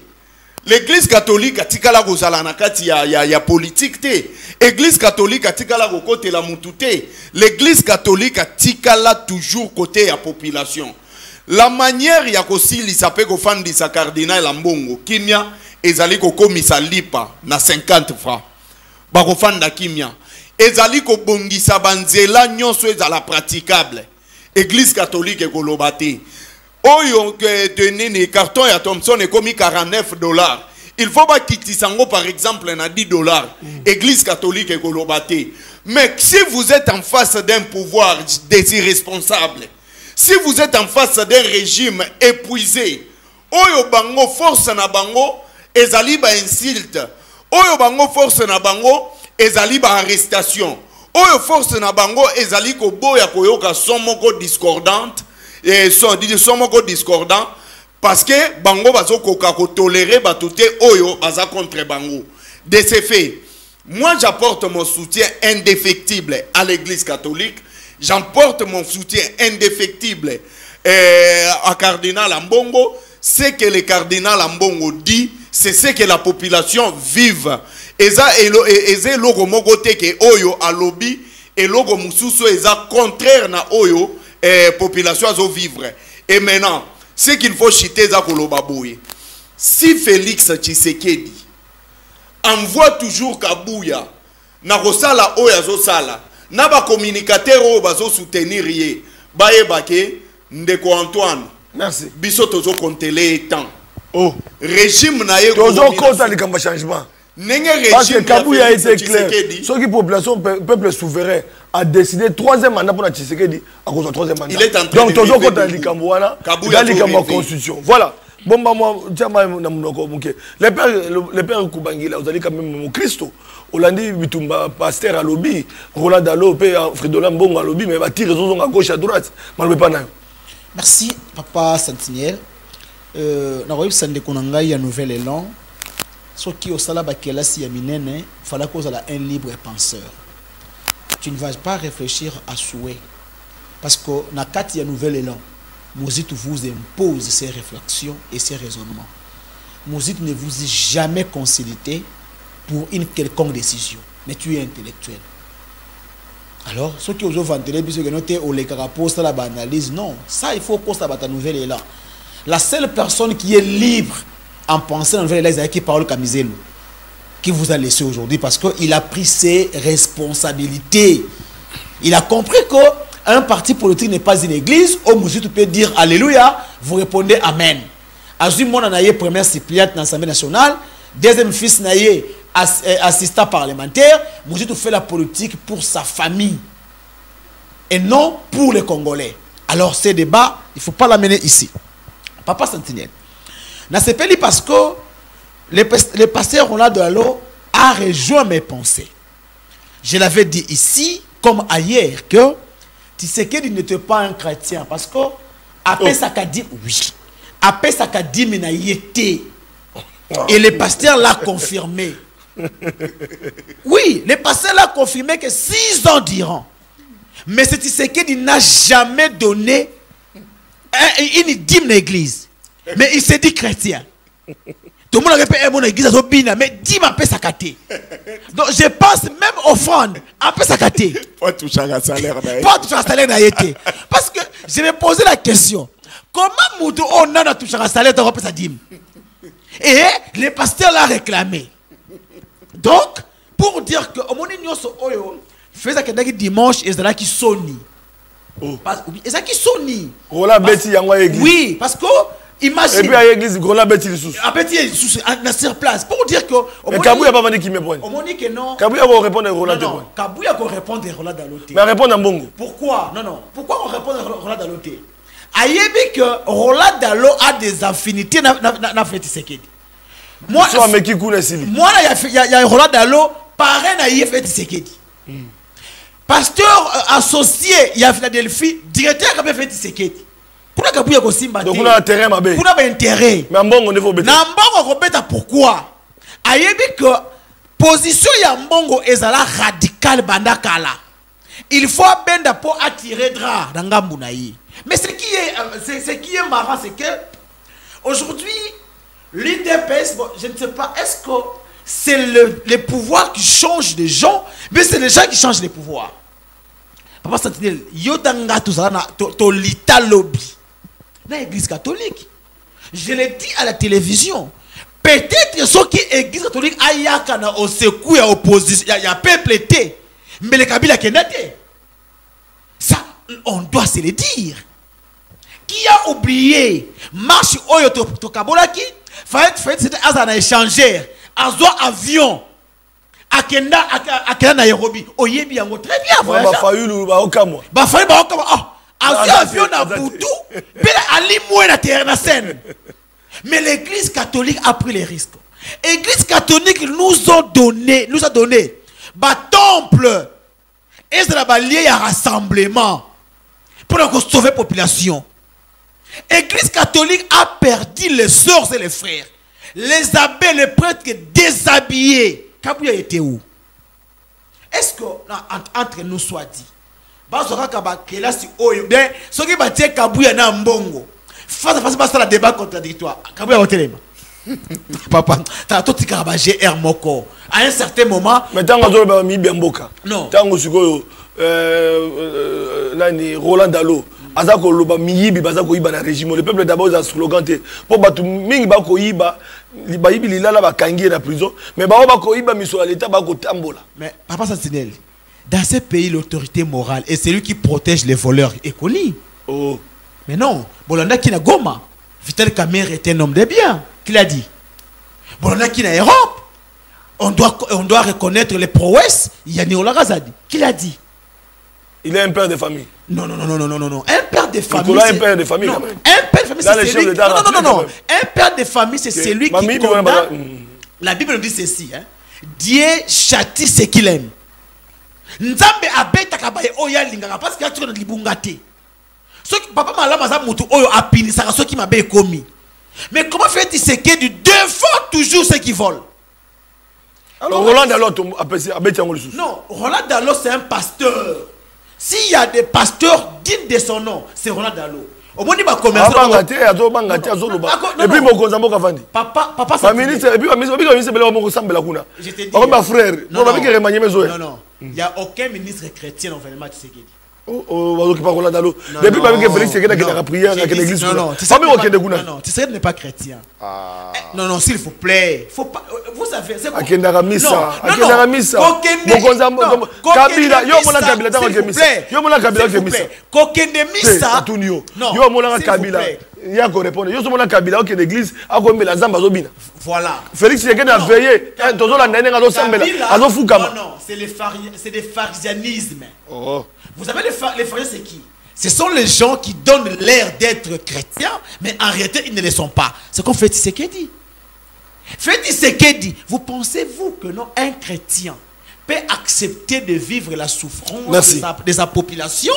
L'église catholique a tikala gozala na kati ya politique te. L'église catholique a tikala go côté la mutute. L'église catholique a tikala toujours côté la population. La manière ya kosili sape ko fandi sa cardinal Ambongo kimia ezali ko komisa lipa na 50 francs. Ba ko fanda kimia. ezali ko bongisa banzela nyonso ezala praticable. Église catholique ekolobate. Oyo que tenene carton ya Thompson ekomi $49. Il faut pas quitter sango par exemple na $10. Église catholique ekolobate. Mais si vous êtes en face d'un pouvoir des irresponsables, si vous êtes en face d'un régime épuisé, oyo bango force na bango ezali ba insulte, oyo bango force na bango ezali ba arrestation, oyo force na bango ezali ko boya koyoka son moko discordante et son moko discordant parce que bango bazo koka ko tolérer batute oyo baza contre bango. De ce fait, moi j'apporte mon soutien indéfectible à l'église catholique. J'emporte mon soutien indéfectible à Cardinal Ambongo. Ce que le Cardinal Ambongo dit, c'est ce que la population vive. Eza logo mogote ke oyo alobi et logo mususu eza contraire na oyo population azo vivre. Et maintenant, ce qu'il faut chiter za koloba boye. Si Félix Tshisekedi envoie toujours Kabuya na kosala oyo azosala, na ba communicateur o bazo soutenir ye baye bake ndeko Antoine, merci biso tozo kontele temps oh régime na ye tozo kota likamba changement nenge régime parce que Kabuya a été clair ce qui population peuple souverain a décidé troisième mandat pour Tshisekedi à cause de troisième mandat. Il est en train donc tozo kota likamba wana Kabuya likamba constitution voilà. Bon bah moi les pères Kubangila vous allez quand même au Christo Hollandi bitumba pasteur à lobby Roland Dalo pe Frédola Mbongo à lobby mais va tirer à gauche à droite mal pas na. Merci papa Sentinelle. Na royaume sande konanga ya nouvel élan ce qui au sala bakela si ya minene fallait cause à un libre penseur. Tu ne vas pas réfléchir à souhait parce que na kati ya nouvel élan Mouzit vous impose ses réflexions et ses raisonnements. Mouzit ne vous est jamais consulté pour une quelconque décision. Mais tu es intellectuel. Alors, ceux qui ont ventilé, puisque noté au lécarapo, ça la analyse, non. Ça, il faut qu'on s'abatte à nouvelle élan. La seule personne qui est libre en pensant à nouvelle élan, c'est qui parle Kamizelo, qui vous a laissé aujourd'hui parce qu'il a pris ses responsabilités. Il a compris que un parti politique n'est pas une église. Au Mouzit, tu peux dire Alléluia, vous répondez Amen. Azui Mona Naye, première suppléante dans l'Assemblée nationale, deuxième fils Naye, assistant parlementaire. Mouzit fait la politique pour sa famille et non pour les Congolais. Alors, ces débats, il ne faut pas l'amener ici. Papa Sentinelle, n'a pas dit parce que le pasteur Roland Dalo a rejoint mes pensées. Je l'avais dit ici, comme ailleurs, que Tshisekedi n'était pas un chrétien parce que après ça qu'a dit oui, après ça qu'a dit mais il était et le pasteur l'a confirmé. Oui, le pasteur l'a confirmé que 6 ans diront. Mais ce Tshisekedi n'a jamais donné une dîme d'église. Mais il s'est dit chrétien. Tout le monde répète mon église à Zobina, mais dis ma paix sakaté. Donc je pense même offrande, à paix sakaté. Pas toucher à salaire. Pas toucher à salaire d'ailleurs. Parce que je me posais la question, comment Moudou on a touché à salaire dans sa dîme? Et le pasteur l'a réclamé. Donc, pour dire que au moment où faisait que dimanche, et c'est là qui sonne. Et ça qui sonne. Oui, parce que imagine. Et puis à l'église, Grola Betty sous. À Betty sous sur place pour dire que. Mais Kabouya pas venir qui me pointe. On dit que non. Kabouya va répondre à Roland Dalo. Kabouya va répondre à Roland Dalo. Mais répondre à Mbongo. Pourquoi? Non. Pourquoi on répond à Roland Dalo? Ayebi que Roland Dalo a des affinités na fait Tshisekedi. Moi, il y a Roland Dalo parrain na fait Tshisekedi. Pasteur associé, il y a Philadelphie, directeur qui a fait Tshisekedi. Pourquoi Kabouya ko simba? Donc on a intérêt mabe. On a intérêt. Mais Mbongo ne faut pas. Mbongo ko beta pourquoi? Ayebi que position ya Mbongo ezala radical bandakala. Il faut benda pour attirer dra dans ngambu na yi. Mais ce qui est marrant c'est que aujourd'hui l'IDPS, bon, je ne sais pas, est-ce que c'est les pouvoirs qui changent les gens, mais c'est les gens qui changent les pouvoirs. Papa Sentinelle, yotanga tout ça na to lita lobby. Dans l'église catholique. Je l'ai dit à la télévision. Peut-être ceux qui église catholique ayaka na au secours à opposition, il y a peuple été. Mais les Kabila Kendate. Ça, on doit se le dire. Qui a oublié marche Oyo Tokabolaki? Fait c'était un échangeur. Azo avion. Akenda Nairobi. Oyebi yango très bien. Ba Fayulu ba Okamwa. Ba Fayulu ba Okamwa. Azo avion na Boutou. Bela Ali Moué na terre na scène. Mais l'église catholique a pris les risques. L'église catholique nous a donné bah temple et c'est la lié à rassemblement pour sauver la population. L'église catholique a perdu les sœurs et les frères. Les abbés, les prêtres déshabillés. Kabouya était où? Est-ce que entre nous soit dit, ce qui va dire Kabouya na mbongo face à face la débat contradictoire. Kabouya au téléma. Papa, t'as tout carabagé GR Moko. À un certain moment. Mais tant que mi bien boka. Non. Tant que là ni Roland Dalo. Azako loba miyibi bazako iba na régime. Le peuple d'abord a slogan te. Pour batu mingi bako iba, liba ibi lila ba kangi na prison. Mais bako iba miso l'état bako tambola. Mais papa Sentinelle, dans ce pays l'autorité morale est celui qui protège les voleurs et connu. Oh. Mais non, Bolanda qui na Goma, Vital Kamerhe est un homme de bien. Qui l'a dit? Bolanda qui na Europe, on doit reconnaître les prouesses. Yanni Olagazadi. Qui l'a dit? Il est un père de famille. Non. Un père de famille. Nicolas, un père de famille. Non. Un père de famille, c'est celui. Non. Un père de famille, c'est celui qui condamne. La Bible nous dit ceci. Hein? Dieu châtie ce qu'il aime. Nzambe abeta kabaye oya lingaka parce qu'il y a toujours des libungate. Papa malama za mutu oyo apini saka ceux qui m'a bien commis. Mais comment fait-il ce qui du défend toujours ceux qui volent? Alors Roland Dalo non, Roland Dalo c'est un pasteur. S'il y a des pasteurs dignes de son nom, c'est Roland Dalo. Au moins il va commercer. Et puis mon Gonzambo Kavandi. Papa ça ministre et puis ministre bela mon sambela kuna. Je te dis. Ma frère, on va bien remanier mes oeufs. Non. Il y a aucun ministre chrétien au gouvernement de Tshisekedi. Depuis que Félix Tshisekedi qui a prié dans l'église. Non, Tshisekedi n'est pas chrétien. Non, s'il vous plaît. Faut pas. Vous savez, c'est quoi? Akendara Missa. Kabila, yo mona Kabila dans le Missa. Yo mona Kabila dans le Missa. Kokende Missa. Yo mona Kabila. Il y a qu'on répond. Yo mona Kabila qui l'église a comme la zamba zobina. Voilà. Félix Tshisekedi a veillé. Tozo la nene ngalo sambela. Azo fukama. Non, c'est des pharisianismes. Oh. Vous savez, les pharisiens, c'est qui? Ce sont les gens qui donnent l'air d'être chrétiens, mais en réalité, ils ne le sont pas. C'est comme Félix Tshisekedi. Félix Tshisekedi, vous pensez-vous que non, un chrétien peut accepter de vivre la souffrance de sa population?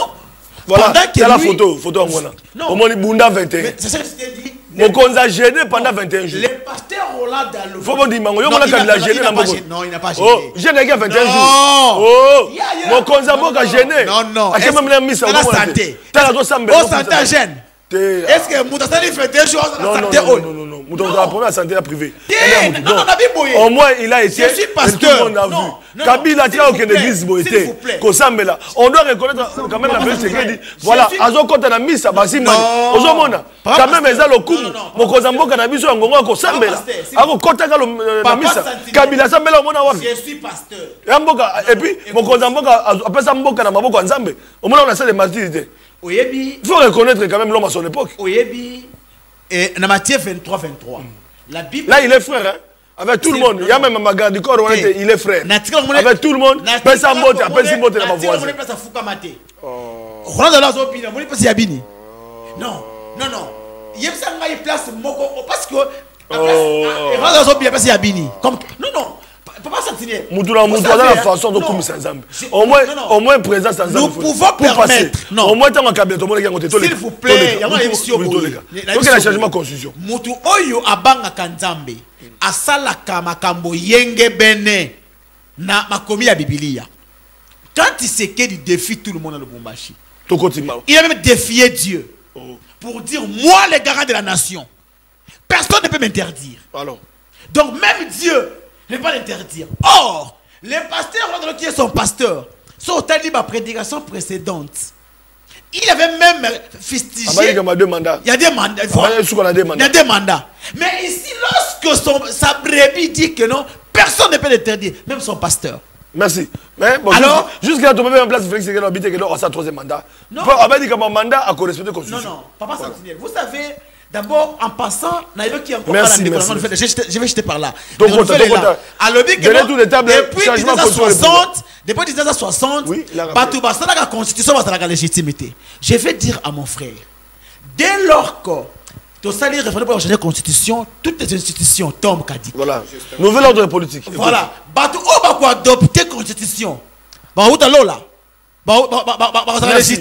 Voilà, il y a la photo en moi. Au moins, il Bunda 21. C'est ça que je t'ai dit. Mon conseil gêné pendant 21 jours. Le pasteur Roland Dalo. Faut me dire, non, il n'a pas gêné. Oh, j'ai négé 21 jours. Oh, mon conseil a gêné. Non. Est-ce que même la mise à la santé? Oh, santé gêne. Est-ce que Moutassali fait des choses à la santé? Non. Moutassali a la santé privée. Non, au moins, il a été. Je suis pasteur. Tout le monde a vu. Kabila, tu as aucune église boité. Kosambela. On doit reconnaître quand même la vérité qui dit voilà, Azo Kota na Missa, Basimani. Ozomona. Quand même, ils ont le coup. Mon Kozambo Kanabiso, Ngongo, Kosambela. Ako Kota na Missa. Kabila, Sambela, Mona Wafi. Je suis pasteur. Et puis, mon Kozambo, après ça, Mboka na Maboko Nzambe. Au moins, on a ça des martyrs. Il faut reconnaître quand même l'homme à son époque. Oyebi, et dans Matthieu 23. La Bible. Là, il est frère, hein? Avec tout le monde. Il y a même ma garde du corps, il est frère. Avec tout le monde. Pesa mbote, apesi mbote na ma voisine. Non. Il y a une place parce que. Non. Papa Sentinelle. La façon de commissaire Nzambe. Au moins présence Nzambe. Nous pouvons permettre. Au moins tant qu'à bientôt s'il vous plaît, il y a une émission. Donc il y a un changement de constitution. Mutu oyo abanga kanzambe asalaka makambo yenge bene na makomi ya Biblia. Quand il s'est qu'il défie tout le monde dans le Lubumbashi. Il a même défié Dieu pour dire moi le garant de la nation. Personne ne peut m'interdire. Alors. Donc même Dieu ne peut pas l'interdire. Or, les pasteurs qui est son pasteur sont au ma prédication précédente. Il avait même fustigé. Il y a des mandats. Il y a des mandats. Mais ici, lorsque sa brebis dit que non, personne ne peut l'interdire, même son pasteur. Merci. Mais bon, alors, jusqu'à tomber en place, Félix Sekedi habité que ça troisième mandat. Non. On va dire que mon mandat a correspondu à la Constitution. Non, Papa Sentinelle, vous savez, d'abord, en passant, qui encore merci. Je vais jeter par là. Donc, depuis 1960, Batouba, ça la Constitution, ça la légitimité. Je vais dire à mon frère, dès lors que tu salis référendum pour changer la Constitution, toutes les institutions tombent, Kadi. Voilà. Nouvel ordre politique. Voilà. Batou, on va adopter la Constitution. Bah, où t'as l'eau là? Merci.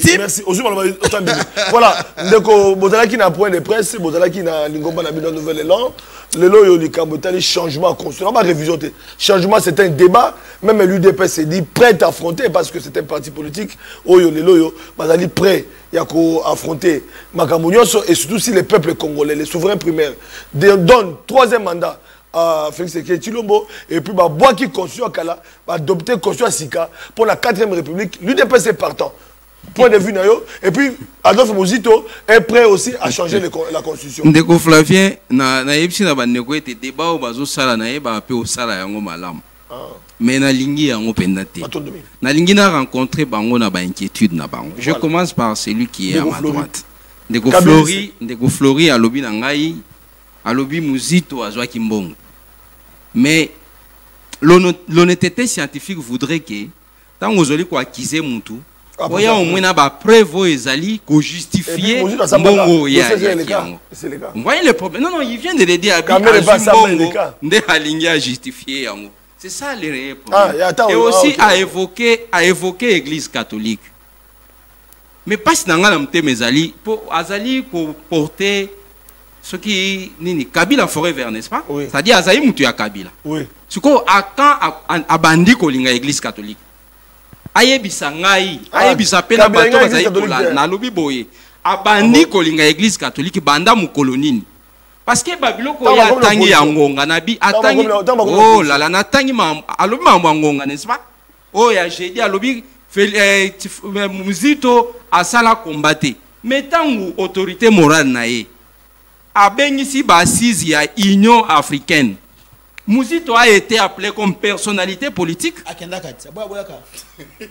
Voilà, donc Bozalaki n'a point de presse, Bozalaki n'a l'ingomba n'a bien nouvel élan. Le loyo li kabotali changement constitutionnel, pas révision. Changement c'est un débat, même l'UDP s'est dit prêt à affronter parce que c'est un parti politique. Oyo le loyo, Bazali prêt à affronter Makamounioso et surtout si les peuples congolais, les souverains primaires donnent troisième mandat à Félix Sekedi Tshilombo et puis bois qui constitue à Kala, adopter constitution à Sika pour la 4e République. L'UDP c'est partant. Point de vue nayo et puis Adolphe Muzito est prêt aussi à changer la constitution. Ndeko Flavien na yebisi na bandeko ete débat o bazo sala na yeba pe o sala yango malamu. Mais na lingi yango pendate. Na lingi na rencontrer bango na ba inquiétude na bango. Je commence par celui qui est à ma droite. Ndeko Flori alobi na ngai alobi Muzito azwa kimbongo. Mais l'honnêteté scientifique voudrait que tant vous allez quoi acquiser mon tout, il y a au moins une preuve ezali ko justifier mbongo ya. Vous voyez le problème? Non, il vient de le dire à aligné à justifier yango. C'est ça le réel problème. Et aussi à évoquer l'église catholique. Mais pas si dans la ezali pour azali pour porter ce qui nini Kabila forêt vers, n'est-ce pas? Oui. C'est-à-dire Azaï Moutou ya Kabila. Oui. Ce qu'on a quand abandi kolinga église catholique. Ayebisa ngai, ayebisa pena bato Azaï kola na lobi boye. Abandi kolinga église catholique banda mu kolonini. Parce que Babylone ko ya tangi ya ngonga nabi atangi. Oh là là na tangi ma alobi ma ngonga, n'est-ce pas? Oh ya j'ai dit alobi Muzito asala combattre. Mais tangu autorité morale na ye. Abengisi Bassise ya Union africaine. Muzito a été appelé comme personnalité politique.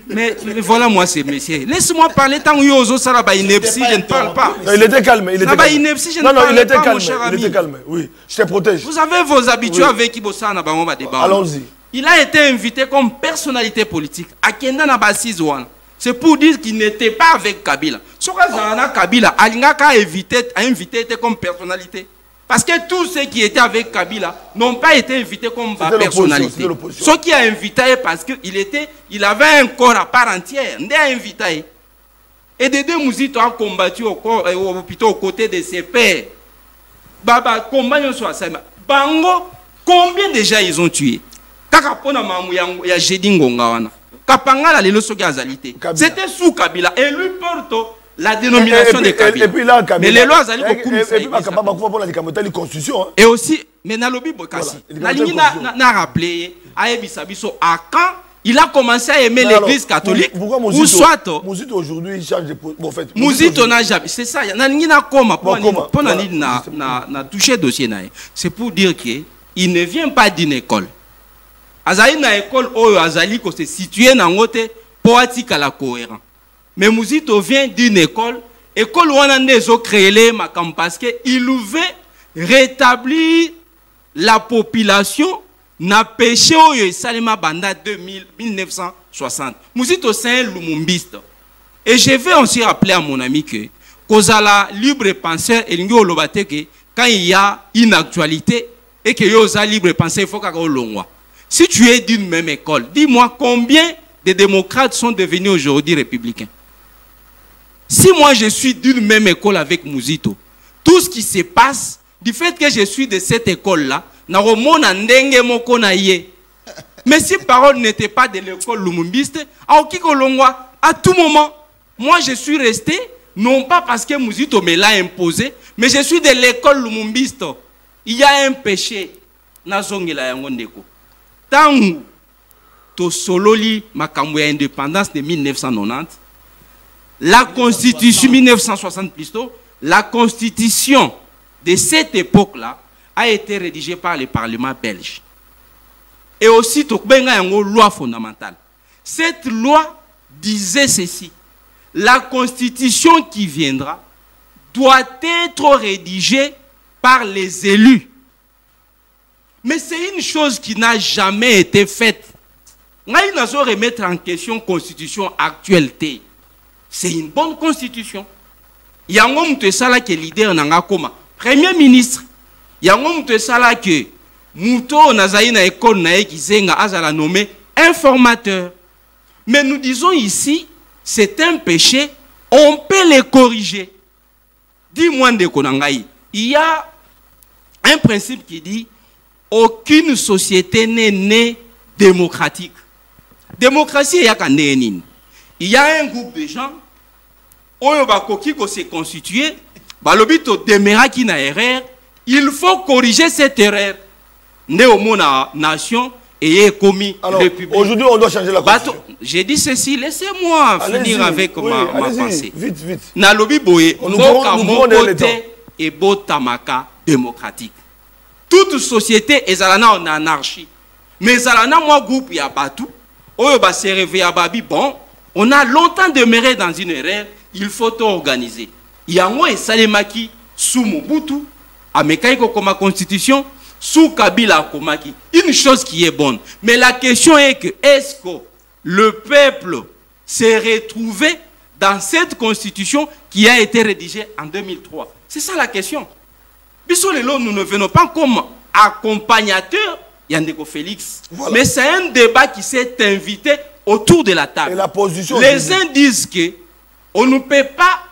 Mais voilà moi c'est monsieur. Laisse-moi parler tant que Yozo Saraba ineptie, je ne parle pas. Il était calme, il était calme. Non, il était calme, il était calme. Oui, je te protège. Vous avez vos habitués avec Ibosa na bango ba débat. Allons-y. Il a été invité comme personnalité politique à Kenda na Bassise wana. C'est pour dire qu'il n'était pas avec Kabila. Sorazana Kabila, Alingaka a invité comme personnalité. Parce que tous ceux qui étaient avec Kabila n'ont pas été invités comme personnalité. Ceux qui a invité parce qu'il avait un corps à part entière. Il a invité. Et des deux Muzito ont combattu aux côtés de ses pères. Baba, combat sur Asama. Bango, combien déjà ils ont tué? Kakapona mamu ya Jedingonga wana. C'était sous Kabila. Et lui porte la dénomination de Kabila. Et puis là, Kabila. Mais les lois allaient beaucoup. Et aussi, mais Nalobi Bokassi. N'a rappelé, à quand il a commencé à aimer l'église catholique. Ou soit. Muzito aujourd'hui, il change de. Muzito n'a jamais. C'est ça. N'a touché dossier. C'est pour dire qu'il ne vient pas d'une école. Azali na école oyo azali ko se situer na ngote poatika la cohérent. Mais Muzito vient d'une école wana ndezo créer makam parce que il veut rétablir la population na péché oyo salima banda 1960. Muzito c'est un lumumbiste. Et je vais aussi rappeler à mon ami que kozala libre penseur elingi olobate que quand il y a une actualité et que yoza libre penseur il faut ka olongwa. Si tu es d'une même école, dis-moi combien de démocrates sont devenus aujourd'hui républicains. Si moi je suis d'une même école avec Muzito, tout ce qui se passe, du fait que je suis de cette école-là, mais si parole n'était pas de l'école lumumbiste, à tout moment, moi je suis resté, non pas parce que Muzito me l'a imposé, mais je suis de l'école lumumbiste. Il y a un péché. Tant to sololi makambo ya indépendance de 1990, la constitution 1960 plutôt, la constitution de cette époque-là a été rédigée par le Parlement belge. Et aussi, une loi fondamentale. Cette loi disait ceci. La constitution qui viendra doit être rédigée par les élus. Mais c'est une chose qui n'a jamais été faite. Nous allons remettre en question la constitution actuelle. C'est une bonne constitution. Il y a un homme qui est leader comme premier ministre. Il y a un homme qui est Mouto Nazaï na école na Kizenga azala nommé informateur. Mais nous disons ici, c'est un péché, on peut les corriger. Dis-moi de Konangaï, il y a un principe qui dit aucune société n'est née démocratique. Démocratie, il y a un groupe de gens qui s'est constitué, il faut corriger cette erreur. Néo-mona nation et commis république. Aujourd'hui, on doit changer la constitution. J'ai dit ceci, laissez-moi finir avec ma pensée. Vite, vite. Nalobi boye, et botamaka démocratique. Toute société est en anarchie. Mais alana moi groupe ya batu, oyo ba se réveiller à babi bon, on a longtemps demeuré dans une erreur, il faut tout organiser. Yango et Salemaki sous Mobutu, à Mekaiko comme constitution. Sous Kabila Komaki, une chose qui est bonne. Mais la question est que est-ce que le peuple s'est retrouvé dans cette constitution qui a été rédigée en 2003? C'est ça la question. Nous ne venons pas comme accompagnateurs, Yandeko Félix. Voilà. Mais c'est un débat qui s'est invité autour de la table. Et la position les uns disent que on ne peut pas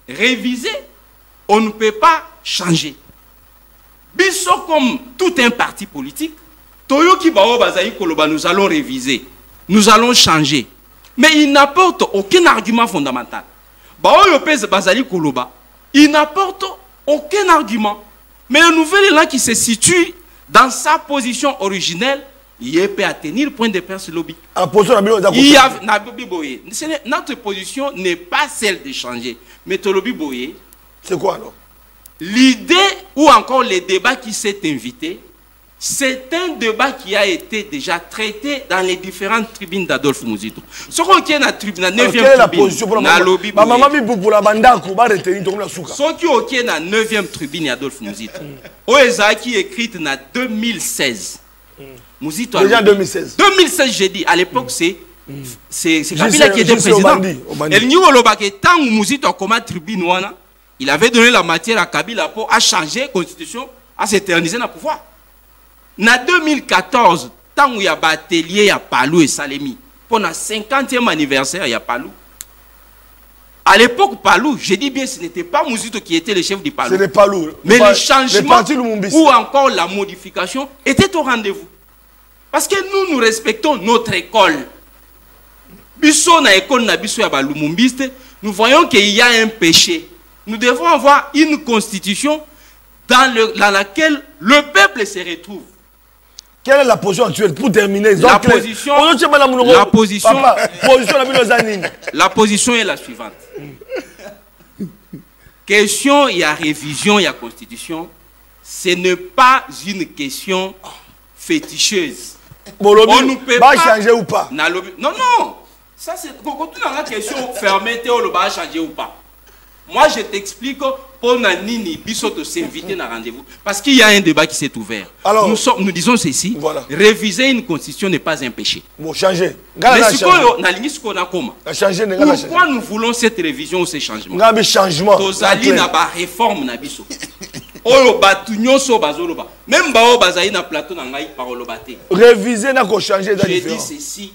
réviser, on ne peut pas changer. Biso comme tout un parti politique, Toyoki Bao Bazaï Koloba, nous allons réviser, nous allons changer. Mais il n'apporte aucun argument fondamental. Bao Yopez Bazali Koloba, il n'apporte aucun argument. Mais le nouvel élan qui se situe dans sa position originelle, il peut atteindre le point de presse lobby. Notre position n'est pas celle de changer. Mais Tolobi Boye, c'est quoi alors? L'idée ou encore les débats qui s'est invité, c'est un débat qui a été déjà traité dans les différentes tribunes d'Adolphe Mouzito. Ce qui est la tribune, la 9e tribune, na lobby. Ce qui est la 9e tribune d'Adolphe Mouzito. Oeza qui est écrite en 2016. Mouzito. Déjà 2016. 2016, j'ai dit. À l'époque, c'est Kabila qui était président. Et nous, tant que Mouzito a comme tribune, il avait donné la matière à Kabila pour changer la constitution, à s'éterniser dans le pouvoir. En 2014, tant qu'il y a un atelier à Palou et Salemi, pour le 50e anniversaire, il y a Palou. À l'époque, Palou, je dis bien, ce n'était pas Mouzito qui était le chef du Palou. C'était Palou. Mais le changement ou encore la modification était au rendez-vous. Parce que nous respectons notre école. Bisso na école na bisso ya balumumbiste, nous voyons qu'il y a un péché. Nous devons avoir une constitution dans laquelle le peuple se retrouve. Quelle est la position actuelle pour terminer? La position est la suivante. Question, il y a révision, il y a constitution. Ce n'est pas une question féticheuse. On ne peut pas changer ou pas. Non, non. Ça, c'est quand tu as la question fermée, on le va changer ou pas. Moi, je t'explique pour Nini Bissot s'inviter à un rendez-vous. Parce qu'il y a un débat qui s'est ouvert. Alors, nous disons ceci. Voilà. Réviser une constitution n'est pas un péché. Bon, changer. Mais pourquoi nous voulons cette révision ou ces changements? Tozali na ba réforme na biso. Oyo batunyo so bazoloba. Même bao bazali na plateau na ngai parolo baté. Réviser na ko changer dans différent. J'ai dit ceci.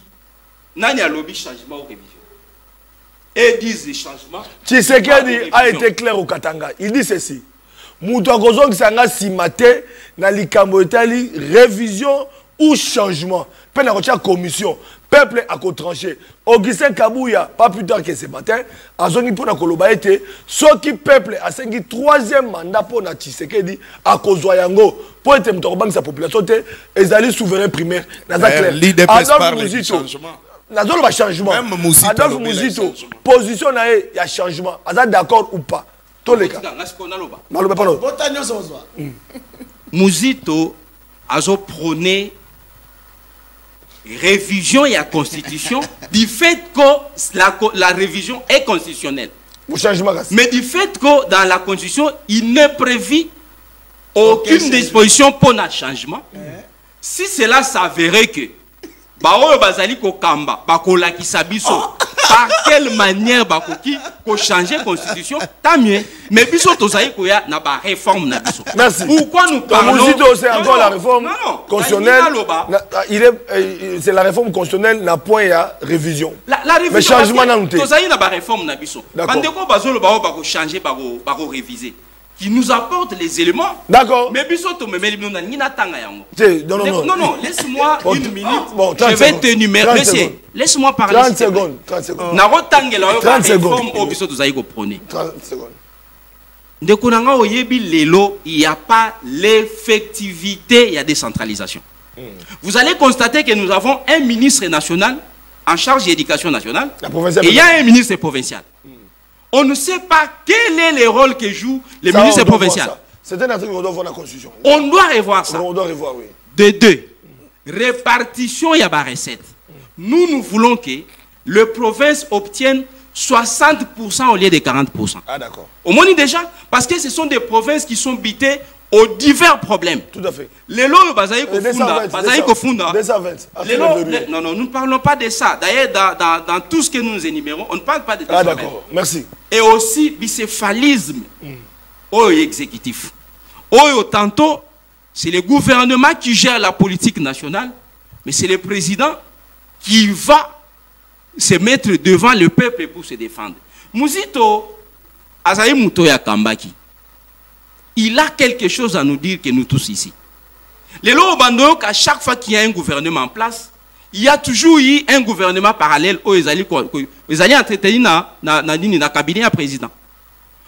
Nani a lobby changement ou révision? Et disent les changements. Tshisekedi a été clair au Katanga. Il dit ceci. Mouto akozong sanga simate na likambo etali révision ou changement. Pe na kotia commission. Peuple a tranché. Augustin Kabouya, pas plus tard que ce matin, a zoni pour na koloba ete, ce qui peuple a sengi troisième mandat pour na Tshisekedi a kozwa yango pour être mtokobang sa population te ezali souverain primaire. Naza clair. L'IDPS parle du changement. Nadol va changement. Adolphe Mouzito, position na il y a changement. Aza d'accord ou pas? Tous les cas. Mouzito a prôné révision et la constitution du fait que la révision est constitutionnelle. Mais du fait que dans la constitution, il ne prévit aucune disposition pour un changement. Si cela s'avérait que par quelle manière changer la constitution, tant mieux. Mais biso tozaï koya na ba réforme na biso. Merci. Pourquoi nous parlons? C'est encore la réforme constitutionnelle. C'est la réforme constitutionnelle n'a point à révision. La révision. Mais changement na nous. Tozaï na ba réforme na biso. Bandeko bazolo ba changer ba réviser. Qui nous apporte les éléments. D'accord. Mais biso to memeli bino na nina tanga yango. Non, laisse-moi une minute. Je vais t'énumérer. Monsieur, laisse-moi parler. 30 secondes. 30 secondes. Na rotangela yo 30 secondes. réforme au biso tozaï ko prôner. 30 secondes. Ndeko nanga oyebi lelo, il n'y a pas l'effectivité, il y a décentralisation. Vous allez constater que nous avons un ministre national en charge de l'éducation nationale et il y a un ministre provincial. On ne sait pas quel est le rôle que joue le ministre provincial. C'est un truc qu'on doit voir dans la Constitution. On doit revoir ça. On doit revoir, oui. De deux, répartition, il y a des recettes. Nous voulons que le province obtienne 60% au lieu de 40%. Ah d'accord. Au moins déjà, parce que ce sont des provinces qui sont bitées aux divers problèmes. Tout à fait. Les lois, non, nous ne parlons pas de ça. D'ailleurs, dans tout ce que nous énumérons, on ne parle pas de ça. Ah d'accord, merci. Et aussi, bicéphalisme au exécutif. Au tantôt, c'est le gouvernement qui gère la politique nationale, mais c'est le président qui va se mettre devant le peuple pour se défendre. Mouzito, Azaï Moutoya Kambaki, il a quelque chose à nous dire que nous tous ici. Les lois au qu'à chaque fois qu'il y a un gouvernement en place, il y a toujours eu un gouvernement parallèle où ils allaient entretenir dans cabinet à président.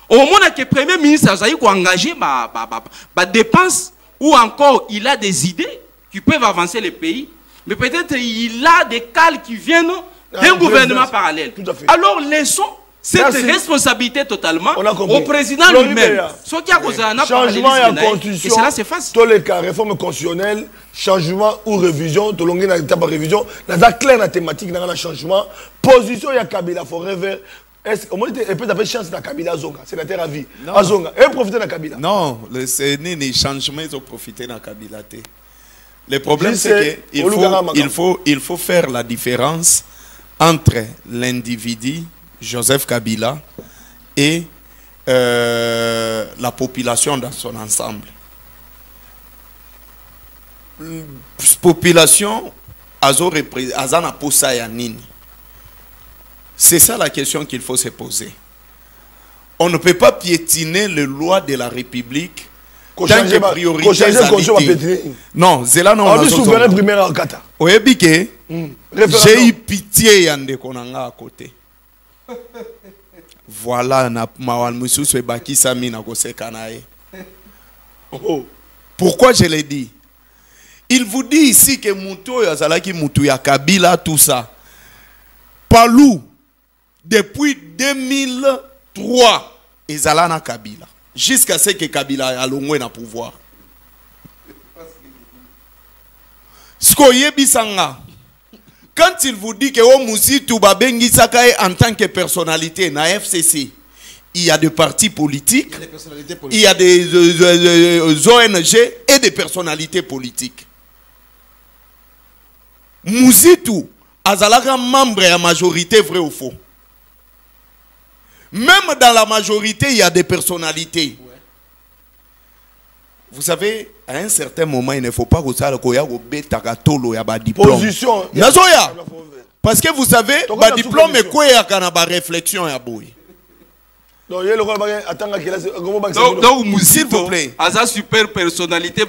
Au moment où le premier ministre a engagé des dépenses ou encore il a des idées qui peuvent avancer le pays, mais peut-être il a des cales qui viennent d'un gouvernement parallèle. Alors laissons cette responsabilité totalement au président lui-même. Changement et constitution, et cela se fasse. Tous les cas, réforme constitutionnelle, changement ou révision, tout le monde a révision, la claire la thématique, dans le changement, position il y a Kabila forever. Est-ce qu'on peut avoir chance dans Kabila Zonga, c'est la terre à vie. À Zonga, et profiter de Kabila. Non, les changements ils ont profité de Kabila. Le problème c'est qu'il faut faire la différence entre l'individu Joseph Kabila et la population dans son ensemble. Population azana posa ya nini. C'est ça la question qu'il faut se poser. On ne peut pas piétiner les lois de la République tant que priorité. Non, c'est là non. On est souverain primaire en Kata. Oyebike, j'ai eu pitié yande konanga à côté. Voilà, pourquoi je l'ai dit? Il vous dit ici que Moutou Yazalaki Moutou ya Kabila, tout ça. Palou, depuis 2003, Ezalana Kabila. Jusqu'à ce que Kabila a l'ongwe na pouvoir. Skoye Bisanga. Quand il vous dit que Mouzitou Babengi Sakae en tant que personnalité na FCC, il y a des partis politiques, il y a des ONG et des personnalités politiques. Mouzitou Azalaka membre de la majorité, vrai ou faux? Même dans la majorité, il y a des personnalités. Vous savez, à un certain moment, il ne faut pas que ça ait diplôme. Position. Parce que vous savez, le diplôme est quoi? Il y a réflexion. Donc, s'il vous plaît. Asa super personnalité,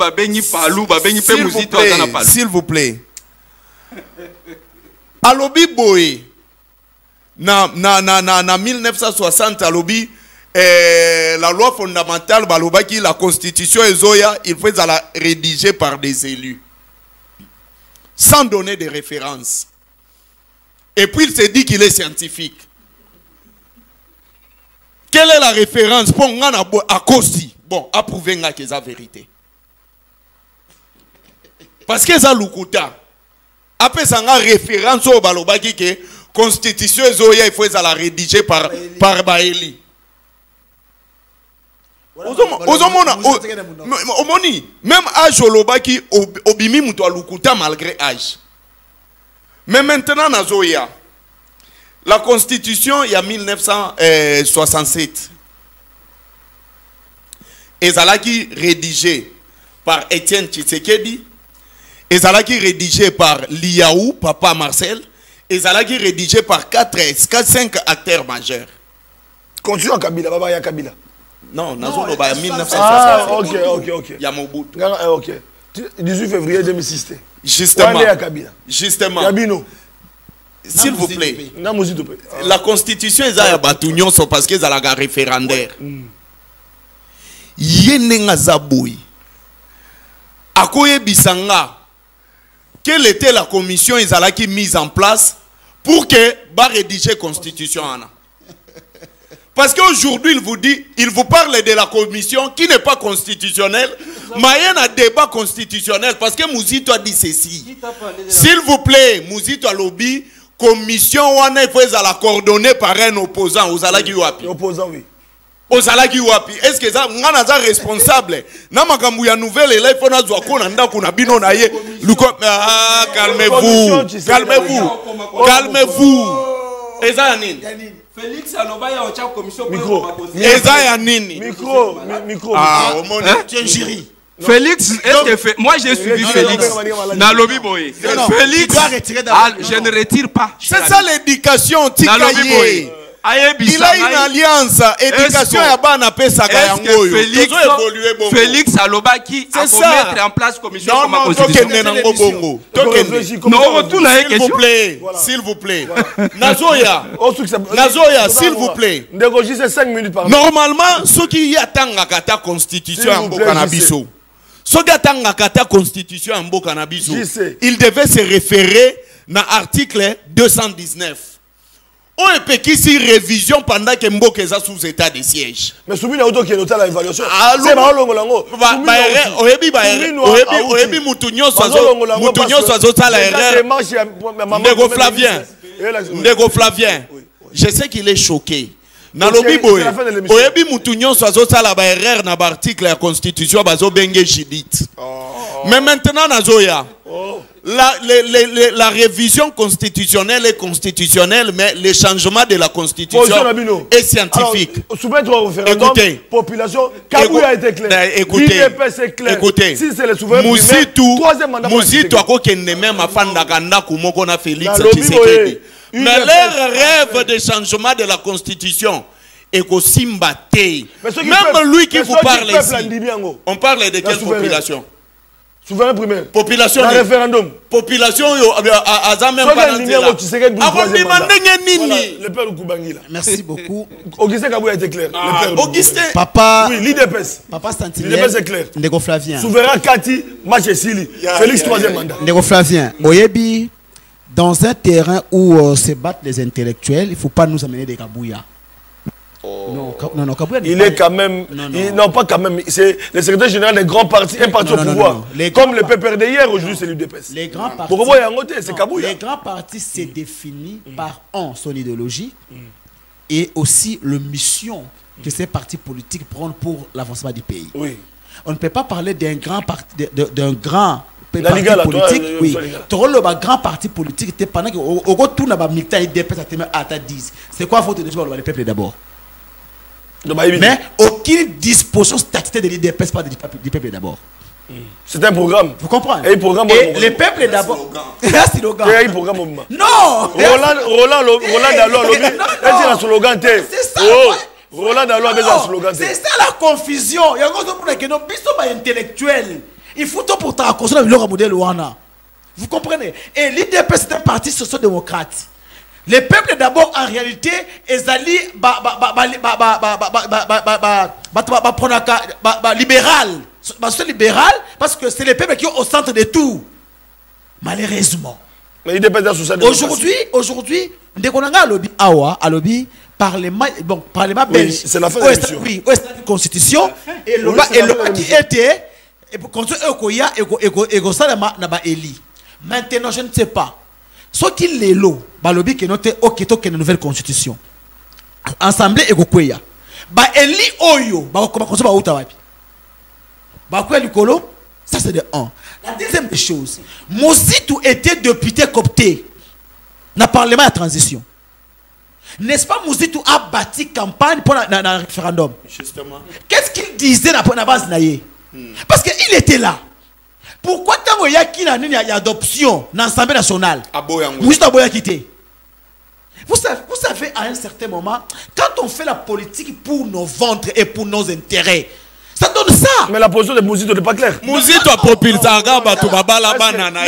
s'il vous plaît. Alobi Boé, na 1960, alobi, la loi fondamentale, la constitution Ezoya, il faut la rédiger par des élus. Sans donner de références. Et puis il se dit qu'il est scientifique. Quelle est la référence pour Akosi? Bon, approuver que c'est la vérité. Parce que ça Lukuta. après ça nga référence au balobaki que constitution ezoya il faut la rédiger par Baeli. Omoni même âge olobaki obimi muto alukuta malgré âge. Mais maintenant nazoya la constitution il y a 1967 ezalaki rédigé par Étienne Tshisekedi, ezalaki rédigé par Liaou Papa Marcel, ezalaki rédigé par 5 acteurs majeurs. Continue en Kabila, Baba ya Kabila. Non, Nazolo ba 1967. Ah, ok. Ya Mobutu. Ok. 18 février 2006. Justement. Justement. Kabino. S'il vous plaît. La constitution est à Batunion parce qu'ils ont la référendaire. Yenenga Zaboui. Akoye Bisanga. Quelle était la commission qui mise en place pour que ba rédiger la constitution? Parce qu'aujourd'hui, il vous parle de la commission qui n'est pas constitutionnelle, mais il y a un débat constitutionnel parce que Mouzito a dit ceci. S'il vous plaît, Mouzito a lobby, commission, on est la coordonnée par un opposant aux Alagi Wapi. Opposant, oui. Aux Alagi Wapi. Est-ce que ça, on est responsable? Namakambu ya nouvelle, il faut na zouakona nda kuna bino na ye. Calmez-vous. Et ça, Félix Alobaya au commission micro. Ah, au monde. Tu es jury. Félix, est-ce que moi j'ai suivi Félix dans lobby boy. Félix, je ne retire pas. C'est ça l'éducation. Il a une alliance. Éducation à Bana Pesaka Yango. Félix Alobaki a mettre en place commission comme s'il vous plaît. Nazoya, s'il vous plaît. Négocier 5 minutes par normalement, ceux qui attendent la kata constitution en Bokanabiso. Ceux qui attendent la kata constitution en Bokanabiso. Il devait se référer dans l'article 219. On est ici révision pendant que Mboke est sous état de siège. Mais soumis à auto qui est noté à l'évaluation. C'est pas longo. Oebi Moutounio Soazo ça la erreur. Ndego Flavien. Je sais qu'il est choqué. Nalobi boy. Oebi Moutounio Soazo ça la erreur dans l'article de la constitution bazo benge jidit. Mais maintenant Nazoya. La révision constitutionnelle est constitutionnelle, mais le changement de la constitution est scientifique. Écoutez, population, Kabou a été clair. Écoutez, si c'est le souverain Mouzitou a qu'une même afin d'aganda kumoko na Félix Tshisekedi. Mais leur rêve de changement de la constitution est aussi mbatté. Même lui qui vous parle ici, on parle de quelle population? Souverain primaire. Population. Référendum. Population. Merci beaucoup. Augustin Kabou a été clair. Augustin. Papa. Oui, l'IDPS. Papa Santinel. L'IDPS est clair. Ndego Flavien. Souverain Kati, Machesili. Félix 3e mandat. Ndego Flavien. Oyebi, dans un terrain où se battent les intellectuels, il ne faut pas nous amener des Kabouya. Non, Kabouya. Il est quand même. Non, pas quand même. C'est le secrétaire général des grands partis, un parti au pouvoir. Comme le PPRD hier, aujourd'hui, c'est l'UDPS. Les grands partis. Les grands partis se définissent par son idéologie et aussi la mission que ces partis politiques prennent pour l'avancement du pays. Oui. On ne peut pas parler d'un grand parti, d'un grand parti politique. Oui. Le grand parti politique, pendant que au retour n'a pas militant IDPS à 10. C'est quoi votre décision le peuple d'abord? Mais aucune disposition statutaire de l'IDPS pas du peuple d'abord. C'est un programme. Vous comprenez? Et le peuple d'abord. C'est un slogan. Et un programme. Non. Roland Dalo a un slogan. C'est ça. Roland Dalo a un slogan. C'est ça la confusion. Il y a un problème que nos bisous intellectuels. Il faut tout pour ta construire le modèle Ouana. Vous comprenez? Et l'IDPS c'est un parti social-démocrate. Le peuple d'abord en réalité est allé libéral parce que c'est le peuple qui est au centre de tout. Malheureusement. Mais il dépend aujourd'hui, dès qu'on a lobby awa, à lobby parlement belge. C'est la fin de l'émission. Oui, la constitution et le qui était et pour construire Okoya et ça n'a pas éli. Maintenant, je ne sais pas. Ce qui est là, balobi qui note ok une nouvelle constitution. Assemblée et Gokweya. Ba eli oyo, ba comment on va outa wapi. Ba quoi Lucolo? Ça c'est de 1. La deuxième chose, Mositou était député copté dans le Parlement de transition. N'est-ce pas Mositou a bâti campagne pour le référendum? Justement. Qu'est-ce qu'il disait dans la base naïe? Parce qu'il était là. Pourquoi tant qu'il y a adoption dans l'Assemblée nationale? Mositou a quitté. Vous savez, à un certain moment, quand on fait la politique pour nos ventres et pour nos intérêts, ça donne ça. Mais la position de Mosito n'est pas claire. Mosito a propulsé la banane.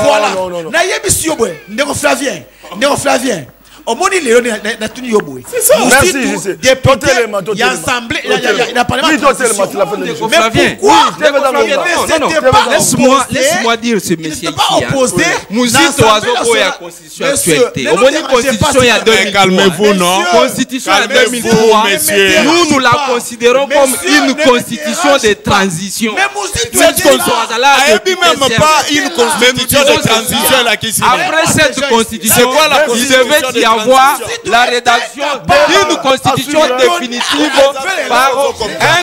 Voilà. Naïe, monsieur, Néo Flavien. C'est ça. Merci, je sais. Il y a assemblée, il y a parlement. Mais pourquoi? Laisse-moi dire ce monsieur ici. Mosito a opposé la constitution actuelle. Au moins, une constitution il y a 2003. Calmez-vous, non? Constitution il y a 2003. Nous la considérons comme une constitution de transition. Cette constitution même pas une constitution de transition. Après cette constitution, il devait y avoir la rédaction d'une constitution définitive par un